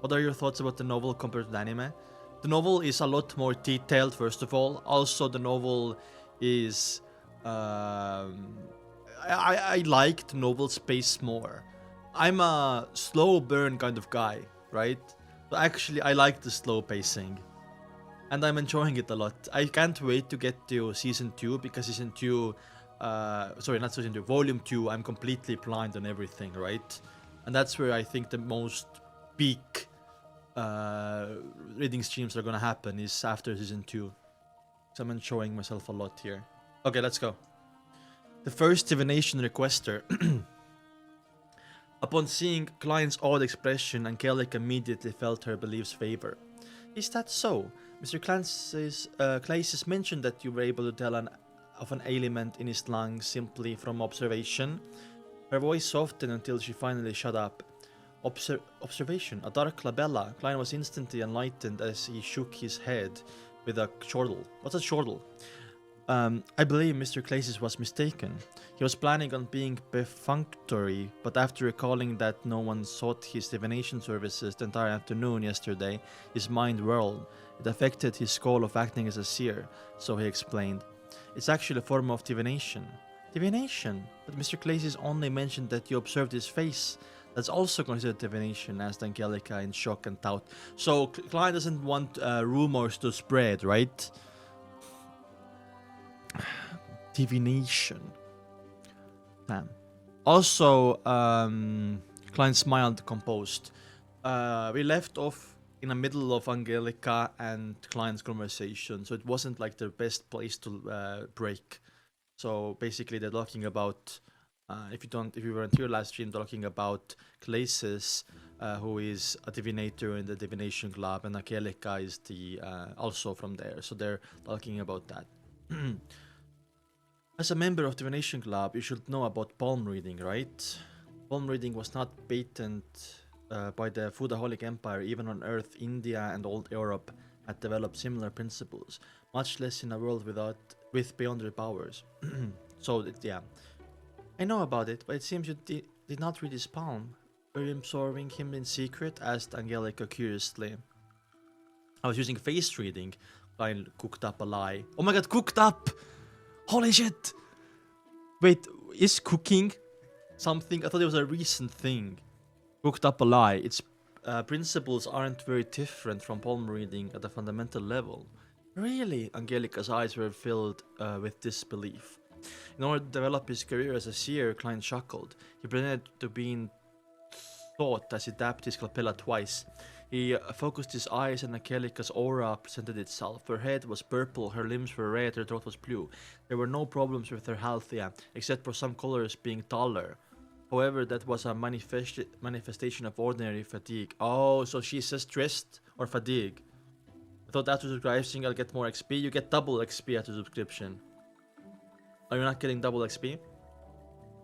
What are your thoughts about the novel compared to the anime? The novel is a lot more detailed, first of all. Also, the novel is... I like the novel's pace more. I'm a slow burn kind of guy, right? But actually, I like the slow pacing. And I'm enjoying it a lot. I can't wait to get to season 2, because season 2... sorry, not season 2, volume 2, I'm completely blind on everything, right? And that's where I think the most peak reading streams are gonna happen, is after season 2. So I'm enjoying myself a lot here. Okay, let's go. The first divination requester. Upon seeing Klein's odd expression, Angelica immediately felt her beliefs favor. Is that so? Mr. Claces mentioned that you were able to tell of an ailment in his lungs simply from observation. Her voice softened until she finally shut up. Observation, a dark labella. Klein was instantly enlightened as he shook his head with a chortle. What's a chortle? I believe Mr. Claces was mistaken. He was planning on being perfunctory, but after recalling that no one sought his divination services the entire afternoon yesterday, his mind whirled. It affected his goal of acting as a seer, so he explained. It's actually a form of divination. Divination? But Mr. Claces only mentioned that you observed his face. That's also considered divination, asked Angelica in shock and doubt. So Klein doesn't want rumors to spread, right? Divination. Damn. Also, Klein smiled, composed. We left off in the middle of Angelica and Klein's conversation, so it wasn't like the best place to break. So basically, they're talking about. If you weren't here last stream, talking about Claces, who is a divinator in the divination club, and Angelica is the also from there. So they're talking about that. As a member of the Divination Club, you should know about palm reading, right? Palm reading was not patented by the Foodaholic Empire. Even on Earth, India and old Europe had developed similar principles, much less in a world with beyond their powers. So, yeah. I know about it, but it seems you did not read his palm. Were you observing him in secret? Asked Angelica curiously. I was using face reading. Klein cooked up a lie. Oh my god, cooked up! Holy shit! Wait, is cooking something? I thought it was a recent thing. Cooked up a lie. Its principles aren't very different from palm reading at a fundamental level. Really? Angelica's eyes were filled with disbelief. In order to develop his career as a seer, Klein chuckled. He pretended to be in thought as he tapped his lapella twice. He focused his eyes and Angelica's aura presented itself. Her head was purple, her limbs were red, her throat was blue. There were no problems with her health, except for some colors being duller. However, that was a manifestation of ordinary fatigue. Oh, so she's just stressed or fatigue. I thought after subscribing I'll get more XP. You get double XP after subscription. Are you not getting double XP?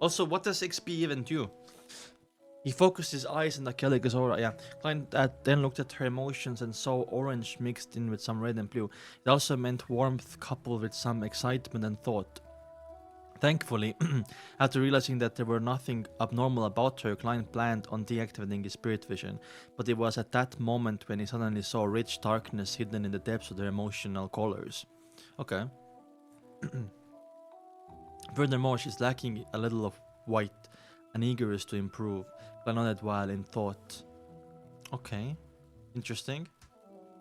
Also, what does XP even do? He focused his eyes on Angelica's aura, Klein then looked at her emotions and saw orange mixed in with some red and blue. It also meant warmth coupled with some excitement and thought. Thankfully, after realizing that there were nothing abnormal about her, Klein planned on deactivating his spirit vision. But it was at that moment when he suddenly saw rich darkness hidden in the depths of their emotional colors. Okay. Furthermore, she's lacking a little of white, and eagerness to improve. Klein nodded while in thought. Okay, interesting.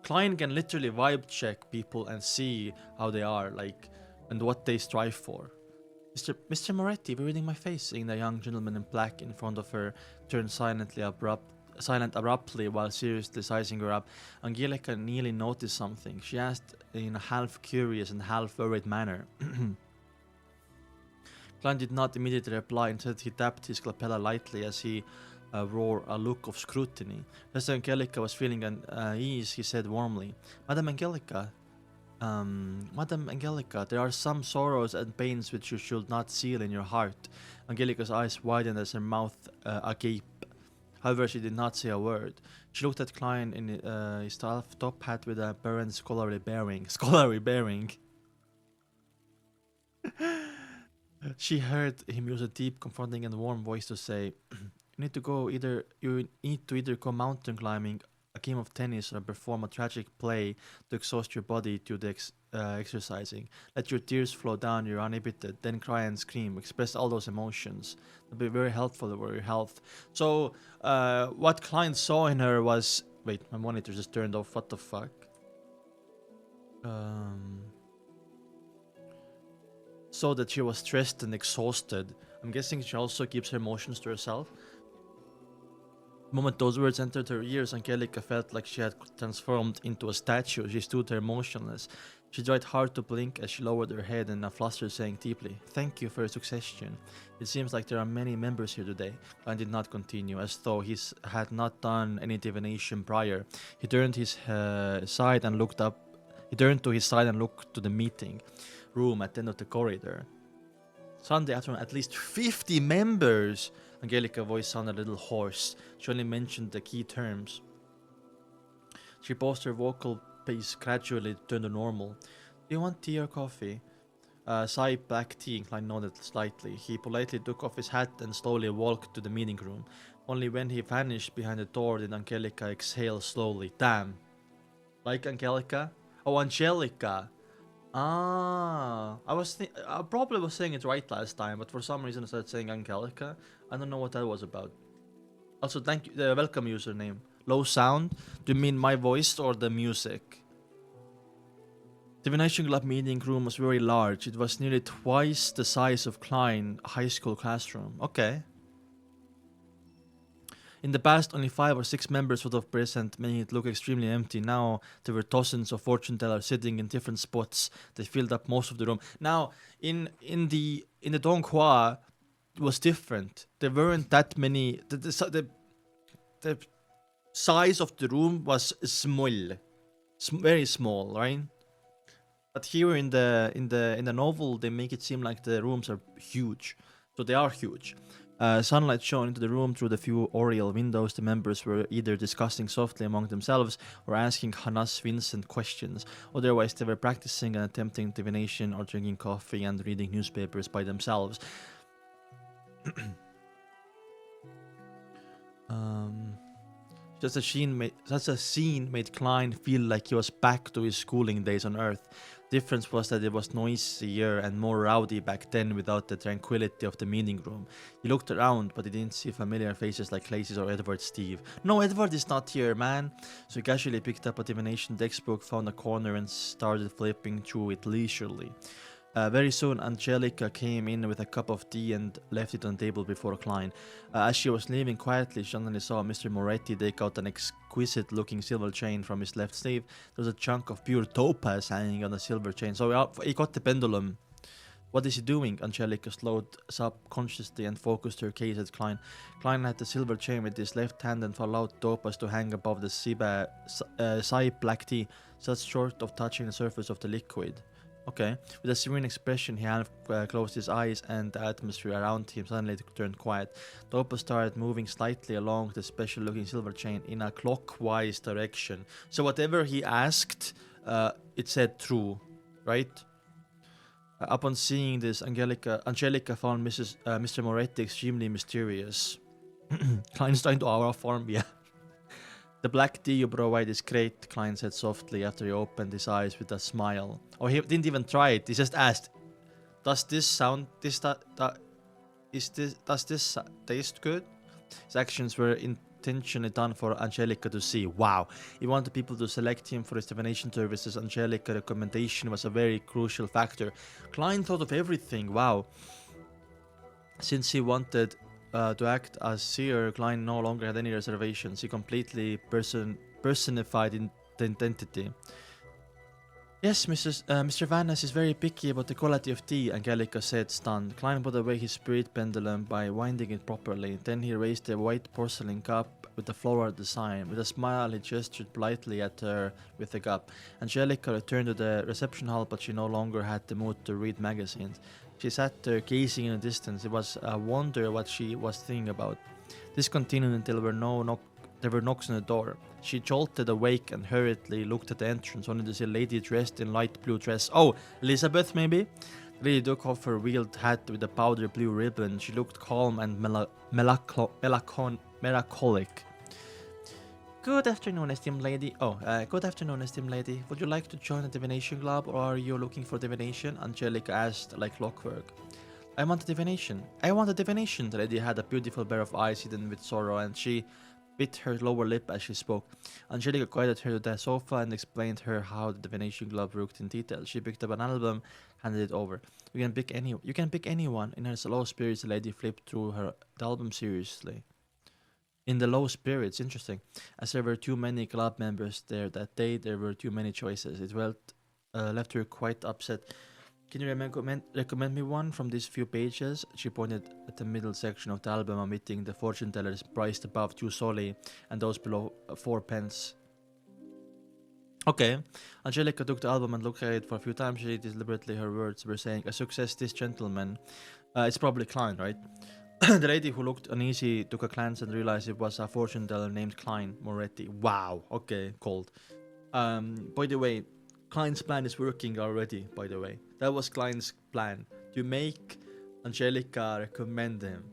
Klein can literally vibe check people and see how they are, like, and what they strive for. Mr. Moretti, we're reading my face, saying the young gentleman in black in front of her turned silent abruptly while seriously sizing her up. Angelica nearly noticed something. She asked in a half curious and half worried manner. Klein did not immediately reply. Instead, he tapped his lapella lightly as he wore a look of scrutiny. As Angelica was feeling unease, he said warmly, Madam Angelica, there are some sorrows and pains which you should not seal in your heart. Angelica's eyes widened as her mouth agape. However, she did not say a word. She looked at Klein in his top hat with a barren scholarly bearing. Scholarly bearing. She heard him use a deep, comforting, and warm voice to say, "You need to either go mountain climbing game of tennis or perform a tragic play to exhaust your body to the exercising. Let your tears flow down, you're uninhibited, then cry and scream. Express all those emotions. It'll be very helpful for your health. So, what Klein saw in her was... Wait, my monitor just turned off. What the fuck? So that she was stressed and exhausted. I'm guessing she also keeps her emotions to herself. The moment those words entered her ears, Angelica felt like she had transformed into a statue. She stood there motionless. She tried hard to blink as she lowered her head in a fluster, saying deeply, "Thank you for your suggestion. It seems like there are many members here today." Klein did not continue, as though he had not done any divination prior. He turned his side and looked up. He turned to his side and looked to the meeting room at the end of the corridor. Sunday afternoon, at least 50 members! Angelica's voice sounded a little hoarse. She only mentioned the key terms. She paused, her vocal pace gradually turned to normal. "Do you want tea or coffee?" Sigh, black tea. Klein nodded slightly. He politely took off his hat and slowly walked to the meeting room. Only when he vanished behind the door did Angelica exhale slowly. Damn. Like Angelica? Oh, Angelica! Ah, I probably was saying it right last time, but for some reason I started saying Angelica. I don't know what that was about. Also, thank you, the welcome username. Low sound? Do you mean my voice or the music? Divination Club meeting room was very large. It was nearly twice the size of Klein high school classroom. Okay. In the past, only 5 or 6 members would have present, making it look extremely empty. Now, there were dozens of fortune tellers sitting in different spots. They filled up most of the room. Now, in the Donghua, it was different. There weren't that many. The size of the room was small, very small, right? But here in the novel, they make it seem like the rooms are huge. So they are huge. Sunlight shone into the room through the few oriel windows. The members were either discussing softly among themselves or asking Hannah's Vincent questions. Otherwise, they were practicing and attempting divination or drinking coffee and reading newspapers by themselves. Such a scene made Klein feel like he was back to his schooling days on Earth. Difference was that it was noisier and more rowdy back then without the tranquility of the meeting room. He looked around, but he didn't see familiar faces like Lacey's or Edward Steve. No, Edward is not here, man! So he casually picked up a divination textbook, found a corner and started flipping through it leisurely. Very soon, Angelica came in with a cup of tea and left it on the table before Klein. As she was leaving quietly, she suddenly saw Mr. Moretti take out an exquisite-looking silver chain from his left sleeve. There was a chunk of pure topaz hanging on the silver chain. So he got the pendulum. What is he doing? Angelica slowed up consciously and focused her gaze at Klein. Klein had the silver chain with his left hand and allowed topaz to hang above the Sai black tea, just short of touching the surface of the liquid. Okay. With a serene expression, he half closed his eyes and the atmosphere around him suddenly turned quiet. The opal started moving slightly along the special-looking silver chain in a clockwise direction. So whatever he asked, it said true, right? Upon seeing this, Angelica found Mr. Moretti extremely mysterious. Klein is trying to our farm, yeah. The black tea you provide is great, Klein said softly after he opened his eyes with a smile. Oh, he didn't even try it. He just asked, "Does this taste good?" His actions were intentionally done for Angelica to see. Wow. He wanted people to select him for his divination services. Angelica's recommendation was a very crucial factor. Klein thought of everything. Wow. Since he wanted to act as seer, Klein no longer had any reservations. He completely personified the identity. Yes, Mr. Van Ness is very picky about the quality of tea, Angelica said, stunned. Klein put away his spirit pendulum by winding it properly. Then he raised a white porcelain cup with a floral design. With a smile, he gestured politely at her with the cup. Angelica returned to the reception hall, but she no longer had the mood to read magazines. She sat there gazing in the distance. It was a wonder what she was thinking about. This continued until there were knocks on the door. She jolted awake and hurriedly looked at the entrance, only to see a lady dressed in light blue dress. Oh, Elizabeth, maybe? The lady took off her wheeled hat with a powder blue ribbon. She looked calm and melancholic. Good afternoon, esteemed lady. Good afternoon, esteemed lady. Would you like to join the divination club, or are you looking for divination? Angelica asked, like clockwork. I want a divination. I want a divination. The lady had a beautiful pair of eyes hidden with sorrow, and she bit her lower lip as she spoke. Angelica guided her to the sofa and explained her how the divination club worked in detail. She picked up an album, handed it over. You can pick anyone. In her low spirits, the lady flipped through the album seriously. In the low spirits, interesting. As there were too many club members there that day, there were too many choices. It left her quite upset. Can you recommend me one from these few pages? She pointed at the middle section of the album, omitting the fortune tellers priced above 2 soldi and those below 4 pence. Okay. Angelica took the album and looked at it for a few times. She deliberately, her words were saying, a success, this gentleman. It's probably Klein, right? The lady who looked uneasy took a glance and realized it was a fortune teller named Klein Moretti. Wow, okay, cold. By the way, Klein's plan is working already, by the way. That was Klein's plan, to make Angelica recommend him.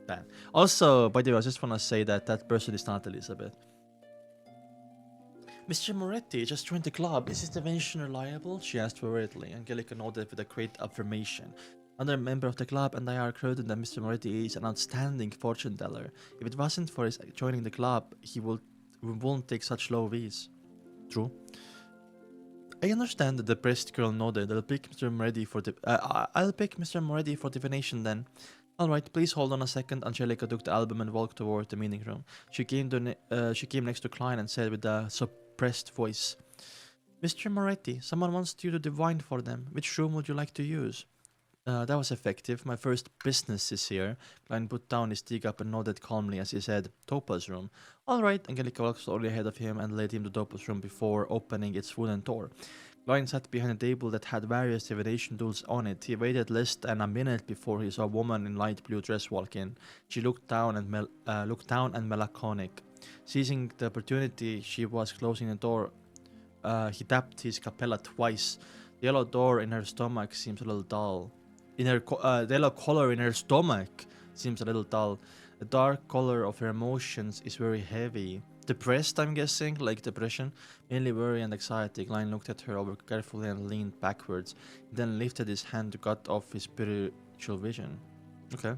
Plan. Also, by the way, I just want to say that person is not Elizabeth. Mr. Moretti just joined the club. Is this divination reliable? She asked worriedly. Angelica nodded with a great affirmation. Another member of the club and I are certain that Mr. Moretti is an outstanding fortune teller. If it wasn't for his joining the club, we won't take such low fees. True. I understand. The depressed girl nodded. I'll pick Mr. Moretti for divination then. Alright, please hold on a second. Angelica took the album and walked toward the meeting room. She came next to Klein and said with a suppressed voice, Mr. Moretti, someone wants you to divine for them. Which room would you like to use? That was effective. My first business is here. Klein put down his teacup and nodded calmly as he said, Topa's room. Alright, Angelica walked slowly ahead of him and led him to Topa's room before opening its wooden door. Klein sat behind a table that had various divination tools on it. He waited less than a minute before he saw a woman in light blue dress walk in. She looked down and melancholic. Seizing the opportunity she was closing the door, he tapped his capella twice. The yellow door in her stomach seems a little dull. The yellow color in her stomach seems a little dull. The dark color of her emotions is very heavy. Depressed, I'm guessing, like depression. Mainly worry and anxiety. Klein looked at her over carefully and leaned backwards. He then lifted his hand to cut off his spiritual vision. Okay.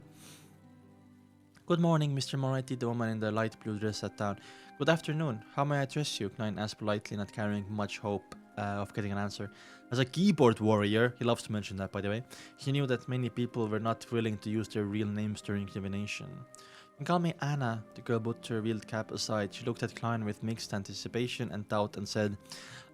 Good morning, Mr. Moretti. The woman in the light blue dress sat down. Good afternoon. How may I address you? Klein asked politely, not carrying much hope of getting an answer. As a keyboard warrior, he loves to mention that, by the way, he knew that many people were not willing to use their real names during divination. You can call me Anna. The girl put her wheeled cap aside. She looked at Klein with mixed anticipation and doubt and said,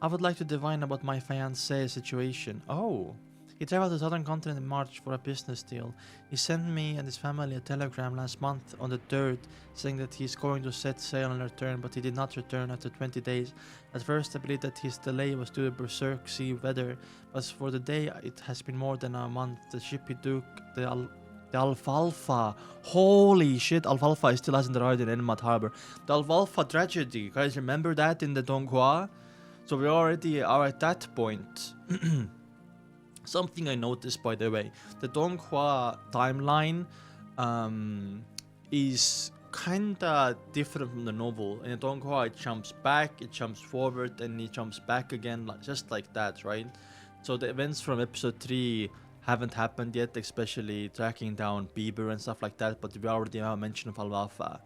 I would like to divine about my fiancé's situation. Oh. He traveled to the southern continent in March for a business deal. He sent me and his family a telegram last month on the 3rd saying that he's going to set sail and return, but he did not return after 20 days. At first I believed that his delay was due to berserk sea weather, but for the day it has been more than a month. The ship he took, the Alfalfa. Holy shit, Alfalfa still hasn't arrived in Enmat Harbor. The Alfalfa tragedy. Guys, remember that in the Donghua? So we already are at that point. Something I noticed, by the way, the Donghua timeline is kinda different from the novel. In the Donghua, it jumps back, it jumps forward, and it jumps back again, just like that, right? So the events from episode 3 haven't happened yet, especially tracking down Bieber and stuff like that, but we already have a mention of Alfalfa.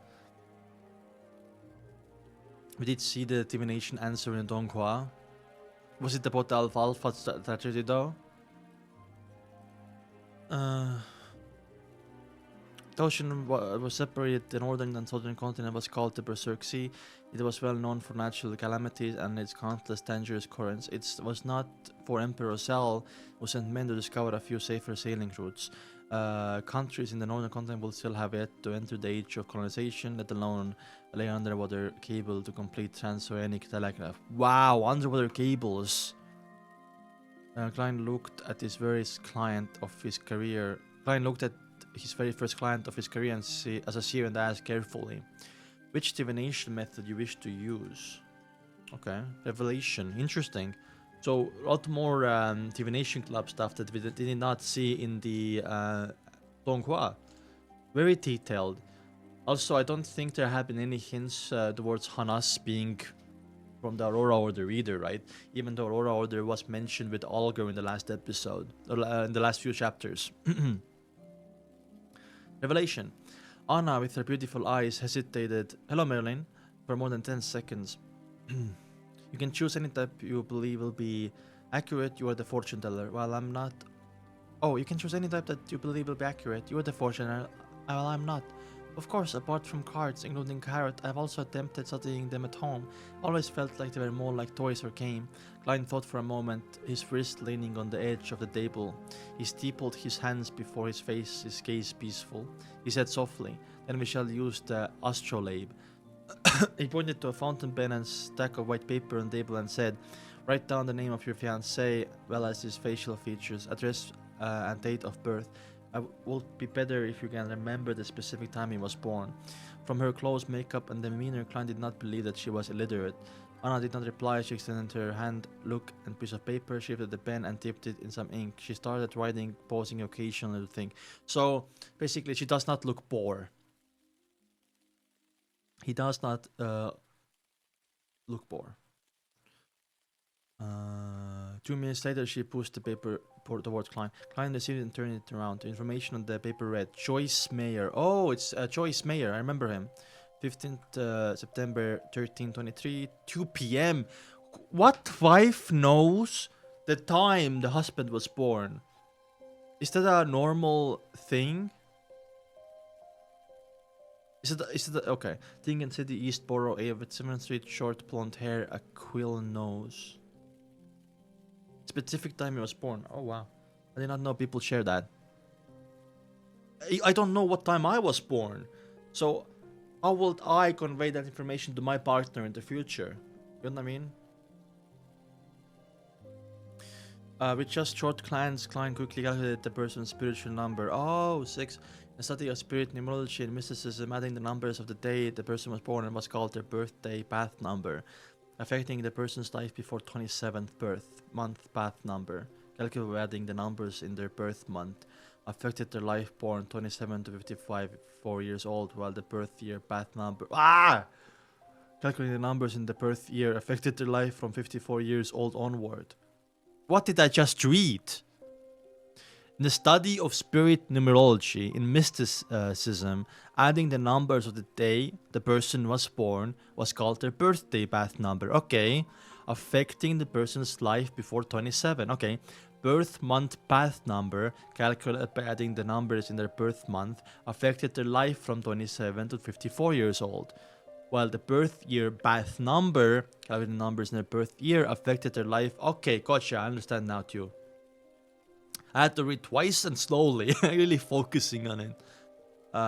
We did see the divination answer in Donghua. Was it about the Alfalfa tragedy though? The ocean was separated. The northern and southern continent was called the Berserk Sea. It was well known for natural calamities and its countless dangerous currents. It was not for Emperor Cell who sent men to discover a few safer sailing routes. Countries in the northern continent will still have yet to enter the age of colonization, let alone lay underwater cable to complete transoceanic telegraph. Wow, underwater cables! Klein looked at his very first client of his career. Klein looked at his very first client of his career as a seer and asked carefully, which divination method you wish to use? Okay, revelation, interesting. So a lot more divination club stuff that we did not see in the Donghua. Very detailed. Also, I don't think there have been any hints towards Hanas being from the Aurora Order either, right? Even though Aurora Order was mentioned with Olga in the last episode, or in the last few chapters. Revelation. Anna, with her beautiful eyes, hesitated. Hello, Merlin. For more than 10 seconds. You can choose any type you believe will be accurate. You are the fortune teller. While I'm not. Oh, you can choose any type that you believe will be accurate. You are the fortune teller. While I'm not. Of course, apart from cards, including Carrot, I've also attempted studying them at home. Always felt like they were more like toys or game. Klein thought for a moment, his wrist leaning on the edge of the table. He steepled his hands before his face, his gaze peaceful. He said softly, then we shall use the astrolabe. He pointed to a fountain pen and stack of white paper on the table and said, write down the name of your fiancé, well as his facial features, address and date of birth. It would be better if you can remember the specific time he was born. From her clothes, makeup, and demeanor, Klein did not believe that she was illiterate. Anna did not reply. She extended her hand, look, and piece of paper, shifted the pen, and dipped it in some ink. She started writing, pausing occasionally to think. So, basically, she does not look bored. He does not look bored. 2 minutes later, she pushed the paper towards Klein. Klein received it and turned it around. The information on the paper read, Joyce Mayer. Oh, it's Joyce Mayer. I remember him. 15th September 1323, 2 p.m. What wife knows the time the husband was born? Is that a normal thing? Is it okay? Tingen City, Eastborough, A with 7th Street, short blonde hair, a quill nose. Specific time he was born. Oh wow, I did not know people share that. I don't know what time I was born, so how would I convey that information to my partner in the future? You know what I mean? With just short glance, Klein quickly calculated the person's spiritual number. Oh, 6. In study of spirit numerology and mysticism, adding the numbers of the day the person was born and was called their birthday path number, affecting the person's life before 27th birth month path number. Calculated adding the numbers in their birth month, affected their life born 27 to 55, 4 years old, while the birth year path number. Calculating the numbers in the birth year affected their life from 54 years old onward. What did I just read? In the study of spirit numerology in mysticism, adding the numbers of the day the person was born was called their birthday path number. Okay. Affecting the person's life before 27. Okay. Birth month path number, calculated by adding the numbers in their birth month, affected their life from 27 to 54 years old. While the birth year path number, calculating the numbers in their birth year, affected their life. Okay, gotcha, I understand now too. I had to read twice and slowly, really focusing on it.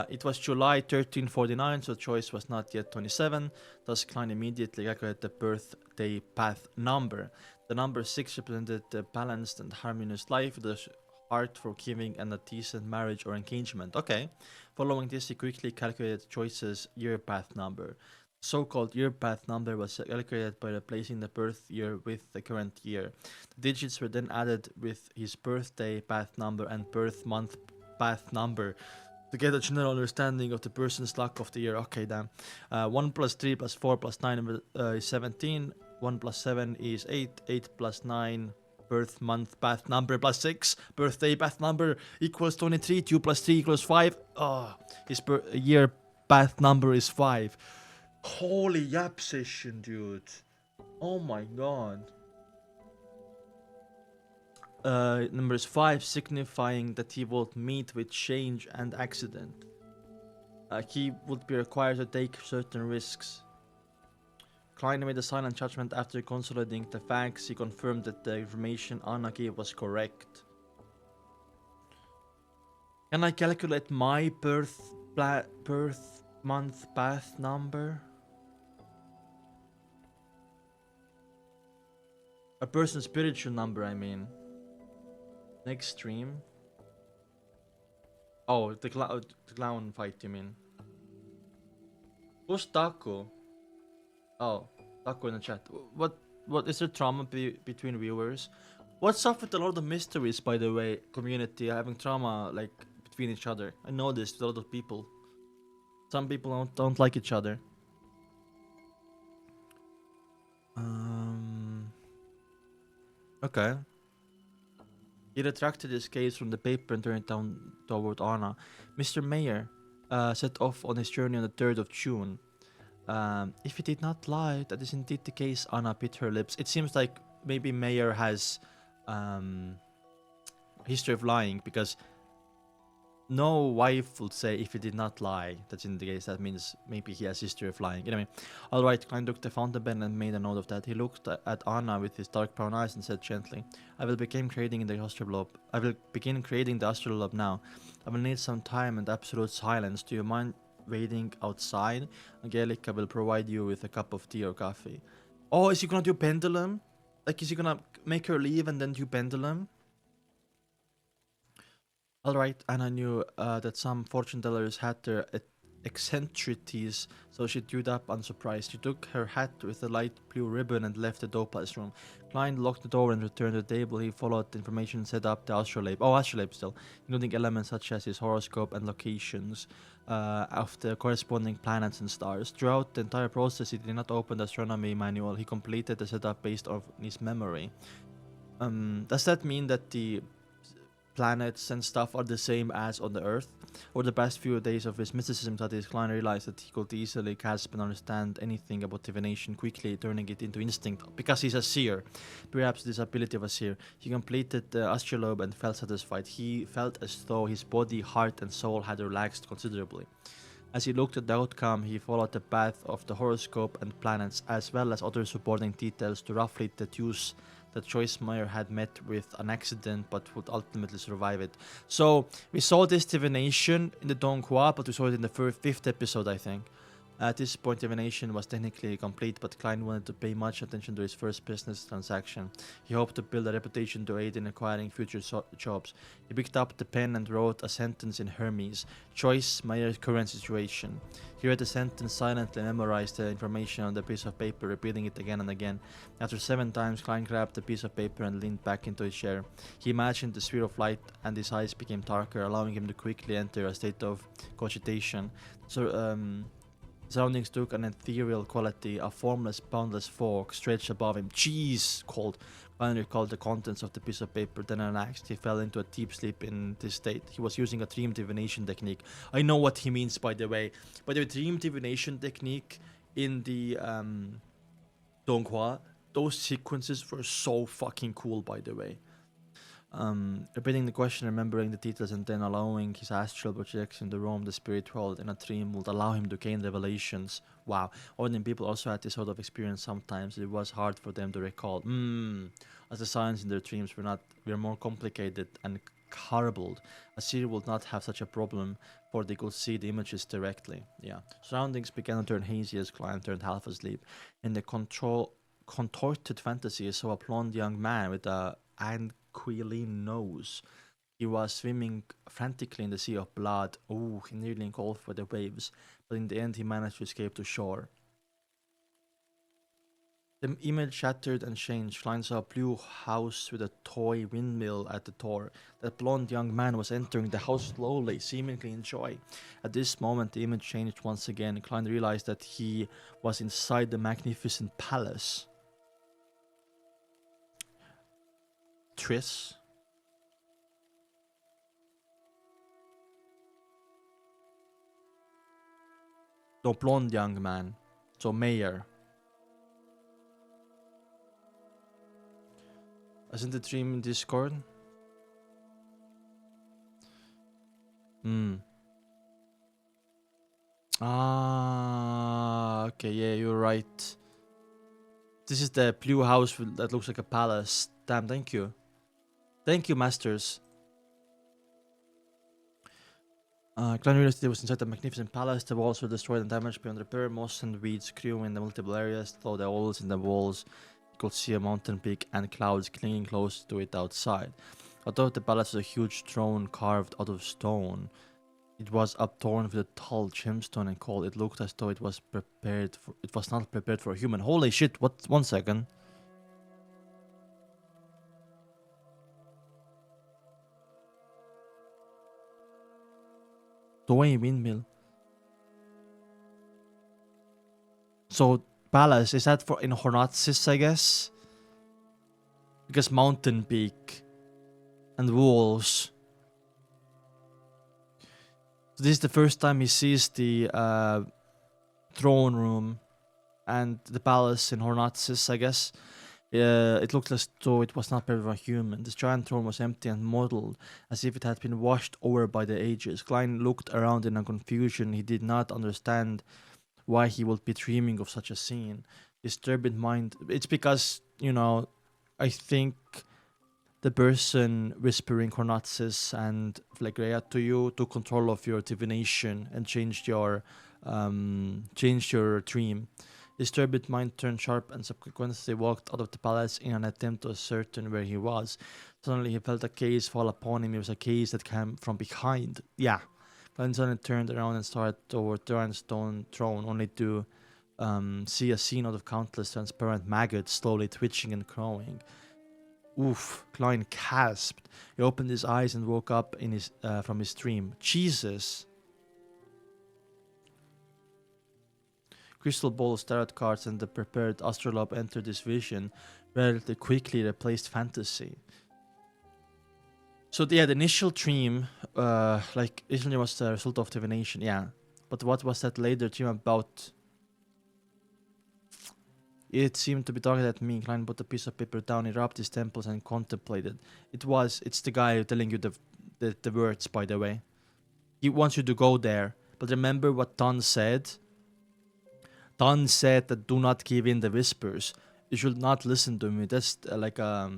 It was July 1349, so choice was not yet 27. Thus, Klein immediately calculated the birthday path number. The number 6 represented a balanced and harmonious life, the heart for giving, and a decent marriage or engagement. Okay. Following this, he quickly calculated choice's year path number. The so-called year path number was calculated by replacing the birth year with the current year. The digits were then added with his birthday path number and birth month path number to get a general understanding of the person's luck of the year. Okay, damn. 1 plus 3 plus 4 plus 9 is 17. 1 plus 7 is 8. 8 plus 9, birth month path number plus 6. Birthday path number equals 23. 2 plus 3 equals 5. Oh, his year path number is 5. Holy yap session, dude. Oh my god. Numbers 5 signifying that he would meet with change and accident. He would be required to take certain risks. Klein made a silent judgment after consolidating the facts. He confirmed that the information Anna gave was correct. Can I calculate my birth month path number? A person's spiritual number, I mean. Next stream. Oh, the clown fight, you mean? Who's Taco? Oh, Taco in the chat. What is there trauma between viewers? What's up with a lot of mysteries, by the way, community having trauma like between each other? I know this with a lot of people. Some people don't like each other. Okay. He retracted his gaze from the paper and turned down toward Anna. Mr. Mayor set off on his journey on the 3rd of June. If he did not lie, that is indeed the case, Anna bit her lips. It seems like maybe Mayor has history of lying, because no wife would say if he did not lie. That's in the case. That means maybe he has history of lying. Anyway, all right. Klein took the fountain pen and made a note of that. He looked at Anna with his dark brown eyes and said gently, "I will begin creating the astrolabe. I will begin creating the astrolabe now. I will need some time and absolute silence. Do you mind waiting outside? Angelica will provide you with a cup of tea or coffee." Oh, is he gonna do pendulum? Like, is he gonna make her leave and then do pendulum? Alright, Anna knew that some fortune tellers had their eccentricities, so she drew up unsurprised. She took her hat with a light blue ribbon and left the Topaz room. Klein locked the door and returned to the table. He followed the information and set up the astrolabe. Oh, astrolabe still, including elements such as his horoscope and locations of the corresponding planets and stars. Throughout the entire process, he did not open the astronomy manual. He completed the setup based on his memory. Does that mean that the planets and stuff are the same as on the Earth? Over the past few days of his mysticism studies, Klein realized that he could easily grasp and understand anything about divination, quickly turning it into instinct, because he's a seer. Perhaps this ability of a seer. He completed the astrolabe and felt satisfied. He felt as though his body, heart, and soul had relaxed considerably. As he looked at the outcome, he followed the path of the horoscope and planets, as well as other supporting details, to roughly deduce that Joyce Meyer had met with an accident but would ultimately survive it. So we saw this divination in the Donghua, but we saw it in the fifth episode, I think. At this point, divination was technically complete, but Klein wanted to pay much attention to his first business transaction. He hoped to build a reputation to aid in acquiring future jobs. He picked up the pen and wrote a sentence in Hermes, Joyce Meyer's current situation. He read the sentence silently and memorized the information on the piece of paper, repeating it again and again. After 7 times, Klein grabbed the piece of paper and leaned back into his chair. He imagined the sphere of light, and his eyes became darker, allowing him to quickly enter a state of cogitation. Surroundings took an ethereal quality. A formless, boundless fog stretched above him. Jeez, called. Klein recalled the contents of the piece of paper, then relaxed. He fell into a deep sleep in this state. He was using a dream divination technique. I know what he means, by the way. By the way, dream divination technique in the Donghua, those sequences were so fucking cool, by the way. Repeating the question, remembering the details, and then allowing his astral projection to roam the spirit world in a dream would allow him to gain revelations. Wow. Ordinary people also had this sort of experience sometimes. It was hard for them to recall. As the signs in their dreams were more complicated and garbled, a seer would not have such a problem, for they could see the images directly. Yeah. Surroundings began to turn hazy as Klein turned half asleep. In the contorted fantasy, he saw a blonde young man with a aquiline nose. He was swimming frantically in the sea of blood. Oh, he nearly engulfed by the waves, but in the end he managed to escape to shore. The image shattered and changed. Klein saw a blue house with a toy windmill at the door. That blonde young man was entering the house slowly, seemingly in joy. At this moment, the image changed once again. Klein realized that he was inside the magnificent palace. Triss? No, blonde young man. So Mayor. Isn't the dream in Discord? Ah, okay, yeah, you're right. This is the blue house that looks like a palace. Damn, thank you. Thank you, masters. Klein realized it was inside the magnificent palace. The walls were destroyed and damaged beyond repair. Moss and weeds grew in the multiple areas. Through the holes in the walls, you could see a mountain peak and clouds clinging close to it outside. Although the palace was a huge throne carved out of stone, it was uptorn with a tall gemstone and coal. It looked as though it was not prepared for a human. Holy shit! What? 1 second. Toy windmill. So palace, is that for in Hornatsis, I guess? Because mountain peak and walls. So this is the first time he sees the throne room and the palace in Hornatsis, I guess. It looked as though it was not built by a human. This giant throne was empty and mottled, as if it had been washed over by the ages. Klein looked around in a confusion. He did not understand why he would be dreaming of such a scene. His turbid mind... It's because, I think the person whispering Hornatsis and Phlegrea to you took control of your divination and changed your dream. His turbid mind turned sharp and subsequently walked out of the palace in an attempt to ascertain where he was. Suddenly he felt a gaze fall upon him. It was a gaze that came from behind. Yeah. Then suddenly turned around and started toward Turan's stone throne, only to see a scene out of countless transparent maggots slowly twitching and crawling. Oof, Klein gasped. He opened his eyes and woke up from his dream. Jesus! Crystal balls, tarot cards, and the prepared astrolabe entered his vision, relatively quickly replaced fantasy. So the initial dream, initially was the result of divination, yeah. But what was that later dream about? It seemed to be targeted at me. Klein put a piece of paper down, he rubbed his temples and contemplated. It's the guy telling you the words, by the way. He wants you to go there. But remember what Don said? Don said that do not give in the whispers. You should not listen to me. That's like a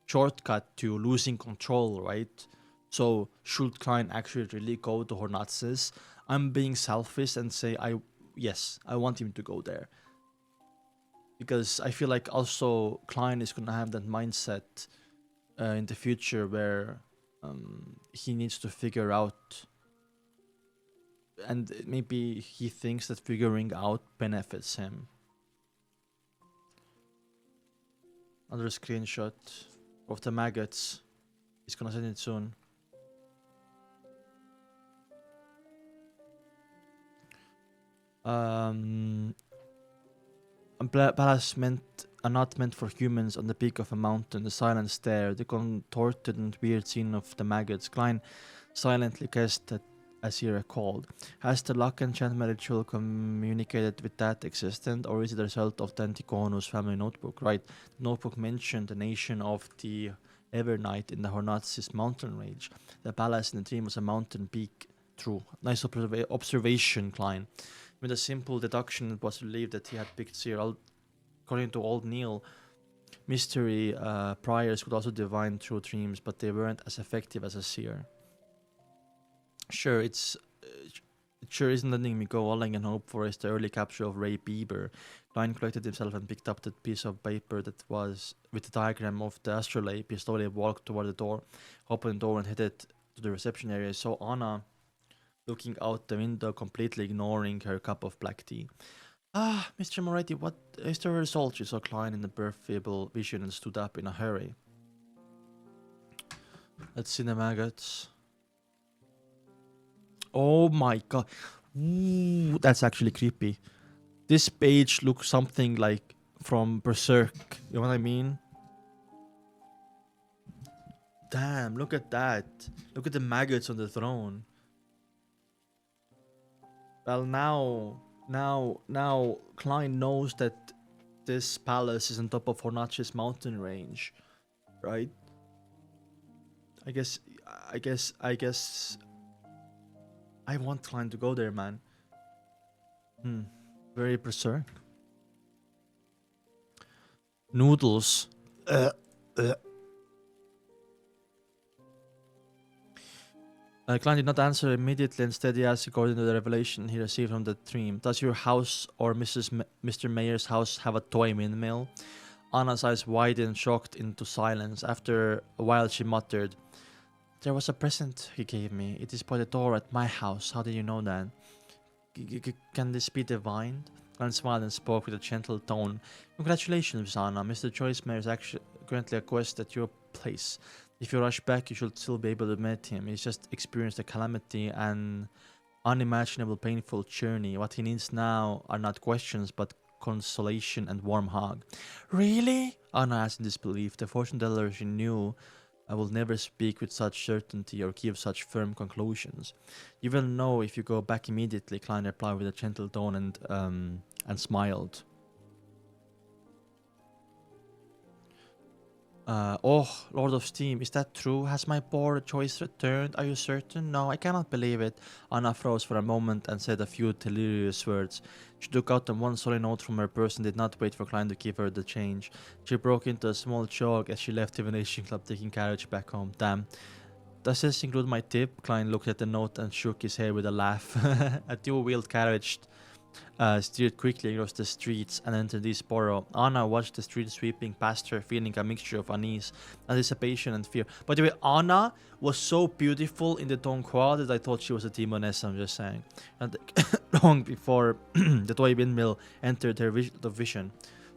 shortcut to losing control, right? So should Klein actually really go to Hornatsis? I'm being selfish and say yes, I want him to go there. Because I feel like also Klein is going to have that mindset in the future where he needs to figure out, and maybe he thinks that figuring out benefits him. Another screenshot of the maggots. He's gonna send it soon. A palace not meant for humans on the peak of a mountain. The silent stare, the contorted and weird scene of the maggots. Klein silently guessed that as he recalled. Has the luck enchantment ritual communicated with that existent, or is it a result of the Antigonus family notebook? Right, the notebook mentioned the nation of the Evernight in the Hornatsis mountain range. The palace in the dream was a mountain peak. True. Nice observation, Klein. With a simple deduction, it was believed that he had picked Seer. According to Old Neil, mystery priors could also divine through dreams, but they weren't as effective as a seer. Sure, it sure isn't letting me go. All I can hope for is the early capture of Ray Bieber. Klein collected himself and picked up that piece of paper that was with the diagram of the astrolabe. He slowly walked toward the door, opened the door and headed to the reception area. So Anna looking out the window, completely ignoring her cup of black tea. Ah, Mr. Moretti, what is the result? She saw Klein in the peripheral vision and stood up in a hurry. Let's see the maggots. Oh my god. Ooh, that's actually creepy. This page looks something like from Berserk. You know what I mean? Damn, look at that. Look at the maggots on the throne. Well, now Klein knows that this palace is on top of Hornatsis mountain range, right? I guess I want Klein to go there, man. Very berserk. Noodles. Klein did not answer immediately. Instead, he asked according to the revelation he received from the dream. Does your house or Mr. Mayer's house have a toy windmill? Anna's eyes widened, shocked into silence. After a while, she muttered, "There was a present he gave me. It is by the door at my house. How did you know that? Can this be divined?" Klein smiled and spoke with a gentle tone. "Congratulations, Anna. Mr. Joyce Mayer is actually currently a quest at your place. If you rush back, you should still be able to meet him. He's just experienced a calamity and unimaginable painful journey. What he needs now are not questions, but consolation and warm hug. Really? Anna asked in disbelief. The fortune teller she knew I will never speak with such certainty or give such firm conclusions. You will know if you go back immediately, Klein replied with a gentle tone and smiled. Oh, Lord of Steam, is that true? Has my poor choice returned? Are you certain? No, I cannot believe it. Anna froze for a moment and said a few delirious words. She took out the one solid note from her purse and did not wait for Klein to give her the change. She broke into a small jog as she left Divination Club, taking carriage back home. Damn. Does this include my tip? Klein looked at the note and shook his head with a laugh. A two-wheeled carriage steered quickly across the streets and entered East Borough. Anna watched the street sweeping past her, feeling a mixture of unease, anticipation, and fear. By the way, Anna was so beautiful in the Don Qua that I thought she was a demoness, I'm just saying. And long before the toy windmill entered her vision.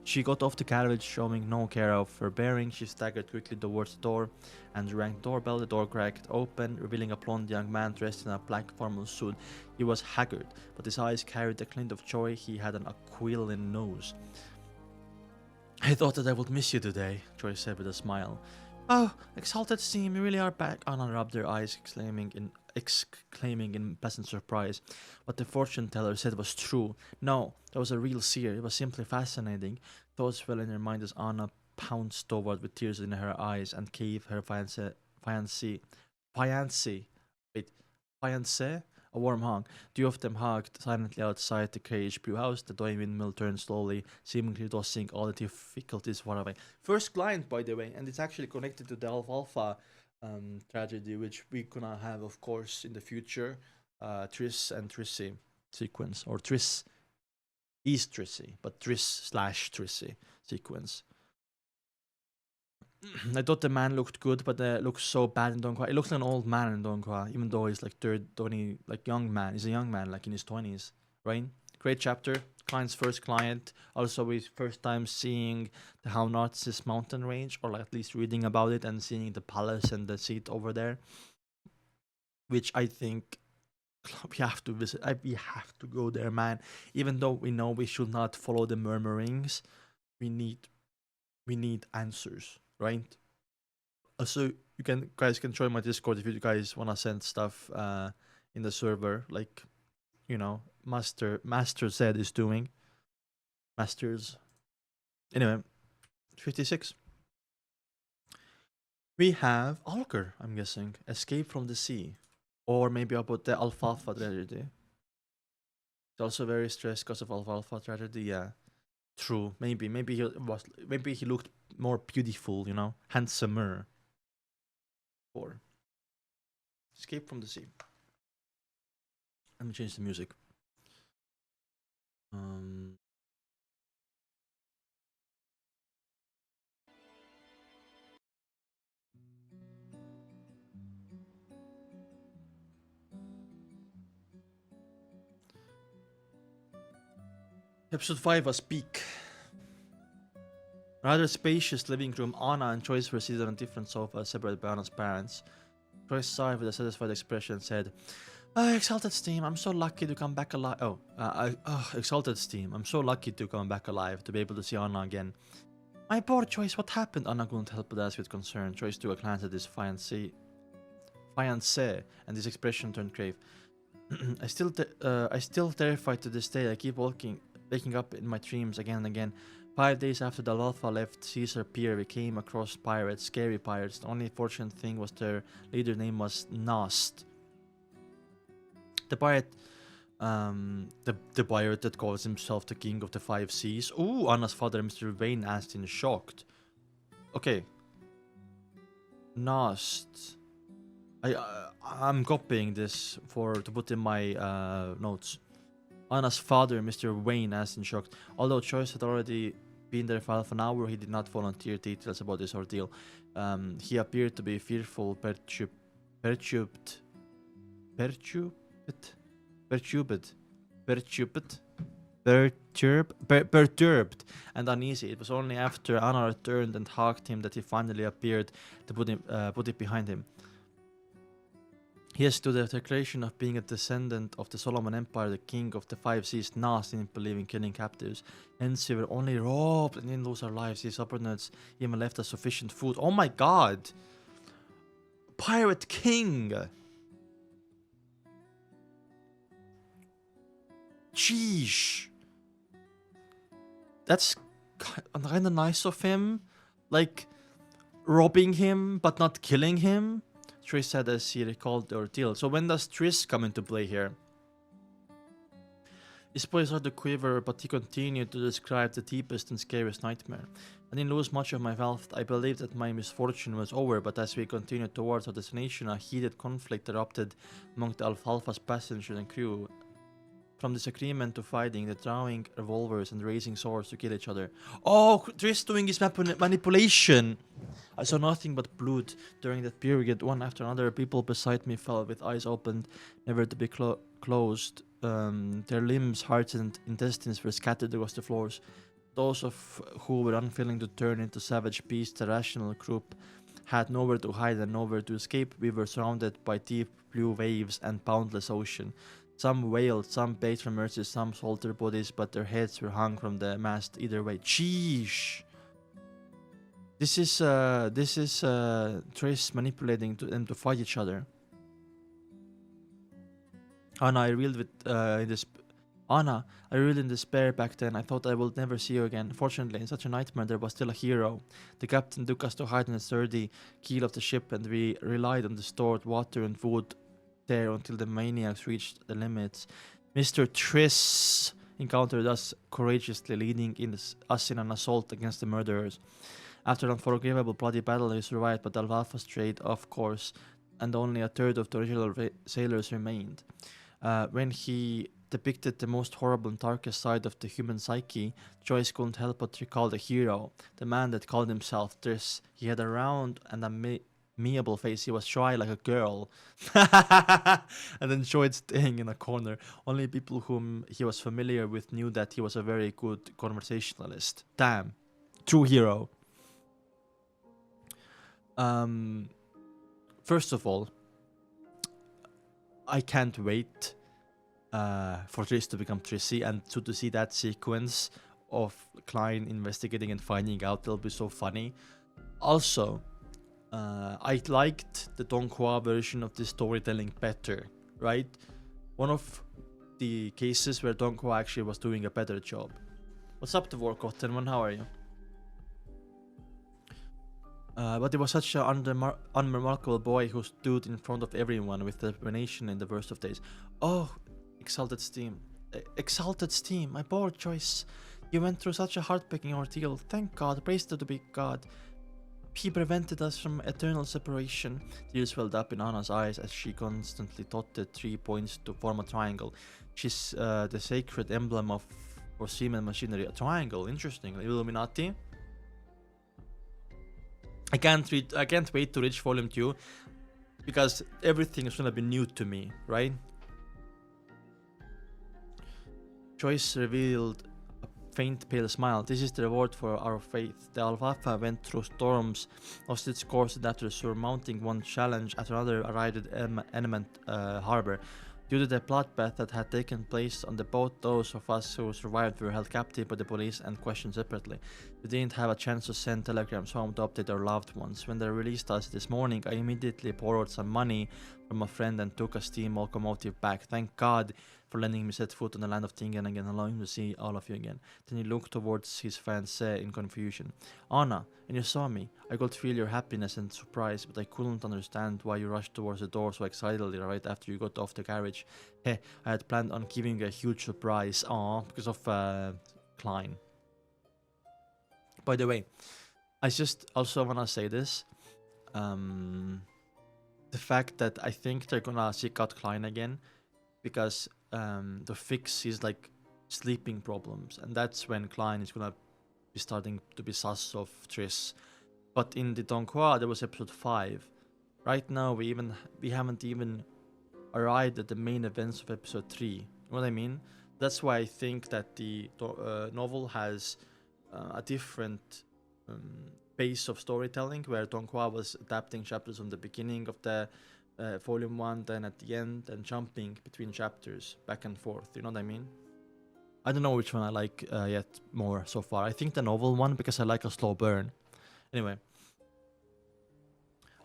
She got off the carriage, showing no care of her bearing. She staggered quickly towards the door and rang the doorbell. The door cracked open, revealing a blonde young man dressed in a black formal suit. He was haggard, but his eyes carried a glint of joy. He had an aquiline nose. I thought that I would miss you today, Joy said with a smile. Oh, exalted Steam, you really are back. Anna rubbed her eyes, exclaiming in pleasant surprise. What the fortune teller said was true. No, that was a real seer. It was simply fascinating. Thoughts fell in her mind as Anna pounced toward with tears in her eyes and gave her fiancé a warm hug. Two of them hugged silently outside the cage brew house. The toy windmill turned slowly, seemingly tossing all the difficulties far away. First client, by the way, and it's actually connected to the Alfalfa tragedy, which we're gonna have, of course, in the future. Triss and Trissy sequence, or Triss is Trissy, but Triss/Trissy sequence. I thought the man looked good, but looks so bad in Don Qua. He looks like an old man in Don Qua, even though he's like 20, like young man. He's a young man, like in his 20s, right? Great chapter. Client's first client. Also his first time seeing the How Narcissus mountain range, or like at least reading about it and seeing the palace and the seat over there. Which I think we have to visit. We have to go there, man. Even though we know we should not follow the murmurings, we need answers. Right. So you guys can join my Discord if you guys wanna send stuff in the server, like, you know, Master Zed is doing. Masters. Anyway, 56. We have Alker, I'm guessing. Escape from the Sea. Or maybe about the Alfalfa tragedy. It's also very stressed because of Alfalfa tragedy, yeah. True. Maybe he looked more beautiful, you know, handsomer. Or Escape from the Sea. Let me change the music. Episode 5 was Peak. Rather spacious living room. Anna and Joyce were seated on different sofas, separated by Anna's parents. Joyce sighed with a satisfied expression and said, Exalted Steam, I'm so lucky to come back alive. Exalted Steam, I'm so lucky to come back alive, to be able to see Anna again. My poor Joyce, what happened? Anna couldn't help but ask with concern. Joyce took a glance at his fiancé, and his expression turned grave. I still terrified to this day. I keep waking up in my dreams again and again. 5 days after the Alpha left Caesar Pier, we came across pirates, scary pirates. The only fortunate thing was their leader name was Nost. The pirate, the pirate that calls himself the King of the Five Seas. Ooh, Anna's father, Mr. Wayne, asked in shocked. Okay. Nost. I'm copying this to put in my notes. Anna's father, Mr. Wayne, asked in shock. Although Joyce had already been there for half an hour, he did not volunteer details about this ordeal. He appeared to be fearful, perturbed, and uneasy. It was only after Anna returned and hugged him that he finally appeared to put it behind him. Yes, to the declaration of being a descendant of the Solomon Empire, the king of the five seas, Nas didn't believe in killing captives. Hence, we were only robbed and didn't lose our lives. These subordinates even left us sufficient food. Oh my god! Pirate King! Sheesh! That's kind of nice of him. Like, robbing him, but not killing him? Triss said as he recalled the ordeal. So when does Triss come into play here? His voice started to quiver, but he continued to describe the deepest and scariest nightmare. I didn't lose much of my wealth. I believed that my misfortune was over, but as we continued towards our destination, a heated conflict erupted among the Alfalfa's passengers and crew. From disagreement to fighting, the drawing revolvers and raising swords to kill each other. Oh, Triss doing his manipulation! I saw nothing but blood during that period. One after another, people beside me fell with eyes opened, never to be closed. Their limbs, hearts, and intestines were scattered across the floors. Those of who were unwilling to turn into savage beasts, the rational group, had nowhere to hide and nowhere to escape. We were surrounded by deep blue waves and boundless ocean. Some wailed, some begged for mercy, some sold their bodies, but their heads were hung from the mast either way. Sheesh! This is Trace manipulating them to fight each other. Anna, I reeled in despair back then. I thought I would never see you again. Fortunately, in such a nightmare, there was still a hero. The captain took us to hide in the sturdy keel of the ship, and we relied on the stored water and food there until the maniacs reached the limits. Mr. Triss encountered us courageously, leading us in an assault against the murderers. After an unforgivable bloody battle, he survived, but Alfalfa strayed off course, and only a third of the original sailors remained. When he depicted the most horrible and darkest side of the human psyche, Joyce couldn't help but recall the hero, the man that called himself Triss. He had a round and amiable face. He was shy like a girl, and enjoyed staying in a corner. Only people whom he was familiar with knew that he was a very good conversationalist. Damn, true hero. First of all, I can't wait for Triss to become Trissy, and to see that sequence of Klein investigating and finding out. It'll be so funny. Also, I liked the Donghua version of this storytelling better, right? One of the cases where Donghua actually was doing a better job. What's up, the Warcottenman? How are you? But he was such an unremarkable boy who stood in front of everyone with determination in the worst of days. Oh, exalted steam. Exalted steam, my poor Joyce. You went through such a heartbreaking ordeal. Thank God, praised to the big God. He prevented us from eternal separation. Tears welled up in Anna's eyes as she constantly taught the 3 points to form a triangle. She's the sacred emblem for seaman machinery. A triangle, interesting. Illuminati. I can't wait to reach volume 2 because everything is gonna be new to me, right? Joyce revealed a faint pale smile. This is the reward for our faith. The Alfalfa went through storms, lost its course, and after surmounting one challenge after another arrived at Enement Harbor. Due to the bloodbath that had taken place on the boat, those of us who survived were held captive by the police and questioned separately. We didn't have a chance to send telegrams home to update our loved ones. When they released us this morning, I immediately borrowed some money from a friend and took a steam locomotive back. Thank God for letting me set foot on the land of Tingen again and allowing me to see all of you again. Then he looked towards his fiancée in confusion. Anna, when you saw me, I could feel your happiness and surprise, but I couldn't understand why you rushed towards the door so excitedly right after you got off the carriage. Hey, I had planned on giving you a huge surprise. Aw, because of Klein. By the way, I just also wanna say this. The fact that I think they're gonna seek out Klein again because the fix is like sleeping problems, and that's when Klein is gonna be starting to be sus of Triss. But in the Donghua, there was episode 5. Right now, we haven't even arrived at the main events of episode 3. You know what I mean? That's why I think that the novel has a different pace of storytelling, where Donghua was adapting chapters from the beginning of the volume 1, then at the end, and jumping between chapters back and forth. You know what I mean? I don't know which one I like yet more so far. I think the novel one, because I like a slow burn. Anyway.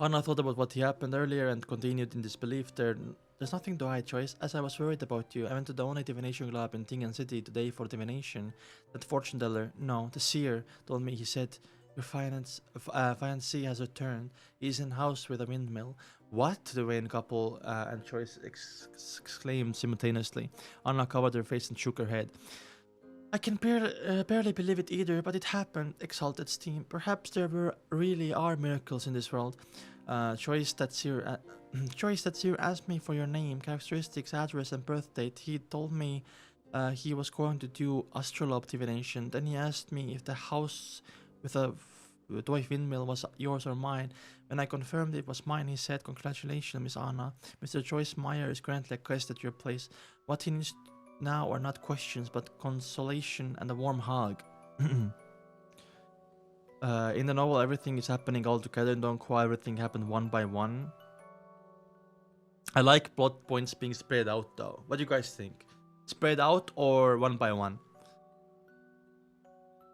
Anna thought about what happened earlier and continued in disbelief. There's nothing to hide, Choice. As I was worried about you, I went to the only divination club in Tingan City today for divination. That fortune teller, no, the seer, told me. He said, your fiancé has returned. He's in house with a windmill. What? The Wayne couple and Choice exclaimed simultaneously. Anna covered her face and shook her head. I can barely believe it either, but it happened, exulted Steam. Perhaps there really are miracles in this world. Choice that's here asked me for your name, characteristics, address, and birth date. He told me he was going to do astrolabe divination. Then he asked me if the house with a dwarf windmill was yours or mine. When I confirmed it was mine, he said, congratulations, Miss Anna. Mr. Joyce Meyer is currently a guest at your place. What he needs now are not questions, but consolation and a warm hug. In the novel, everything is happening all together. In UNCUT, everything happened one by one. I like plot points being spread out, though. What do you guys think? Spread out or one by one?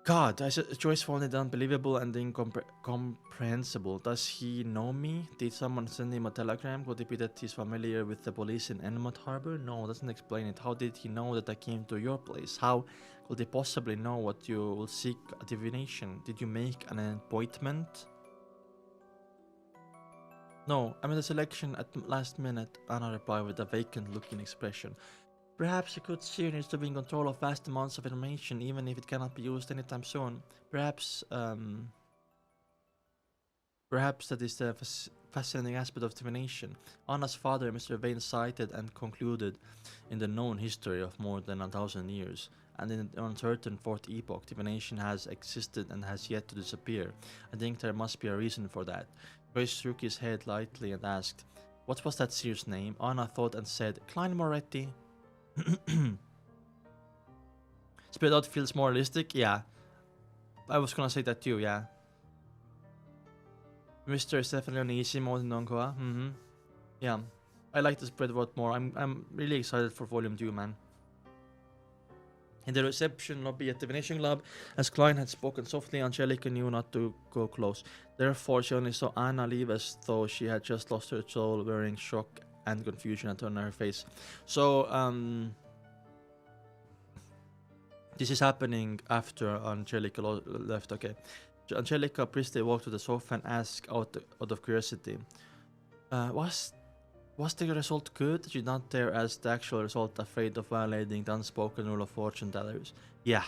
God, Joyce found it unbelievable and incomprehensible. Does he know me? Did someone send him a telegram? Could it be that he's familiar with the police in Enmont Harbor? No, doesn't explain it. How did he know that I came to your place? How could he possibly know what you will seek a divination? Did you make an appointment? No, I made a selection at the last minute, Anna replied with a vacant-looking expression. Perhaps you could see needs to be in control of vast amounts of information, even if it cannot be used anytime soon. Perhaps that is the fascinating aspect of divination. Anna's father, Mr. Vane, cited and concluded in the known history of more than 1,000 years, and in an uncertain fourth epoch, divination has existed and has yet to disappear. I think there must be a reason for that. Joyce shook his head lightly and asked, what was that seer's name? Anna thought and said, Klein Moretti. Spread out feels more realistic? Yeah. I was gonna say that too, yeah. Mr. is definitely on easy mode in UNCUT. Yeah. I like the spread out more. I'm really excited for Volume 2, man. In the reception lobby at Divination Club, as Klein had spoken softly, Angelica knew not to go close. Therefore, she only saw Anna leave as though she had just lost her soul, wearing shock and confusion on her face. So, this is happening after Angelica left, okay. Angelica briskly walked to the sofa and asked out of curiosity, was the result good? Did you not dare ask the actual result, afraid of violating the unspoken rule of fortune tellers? Yeah.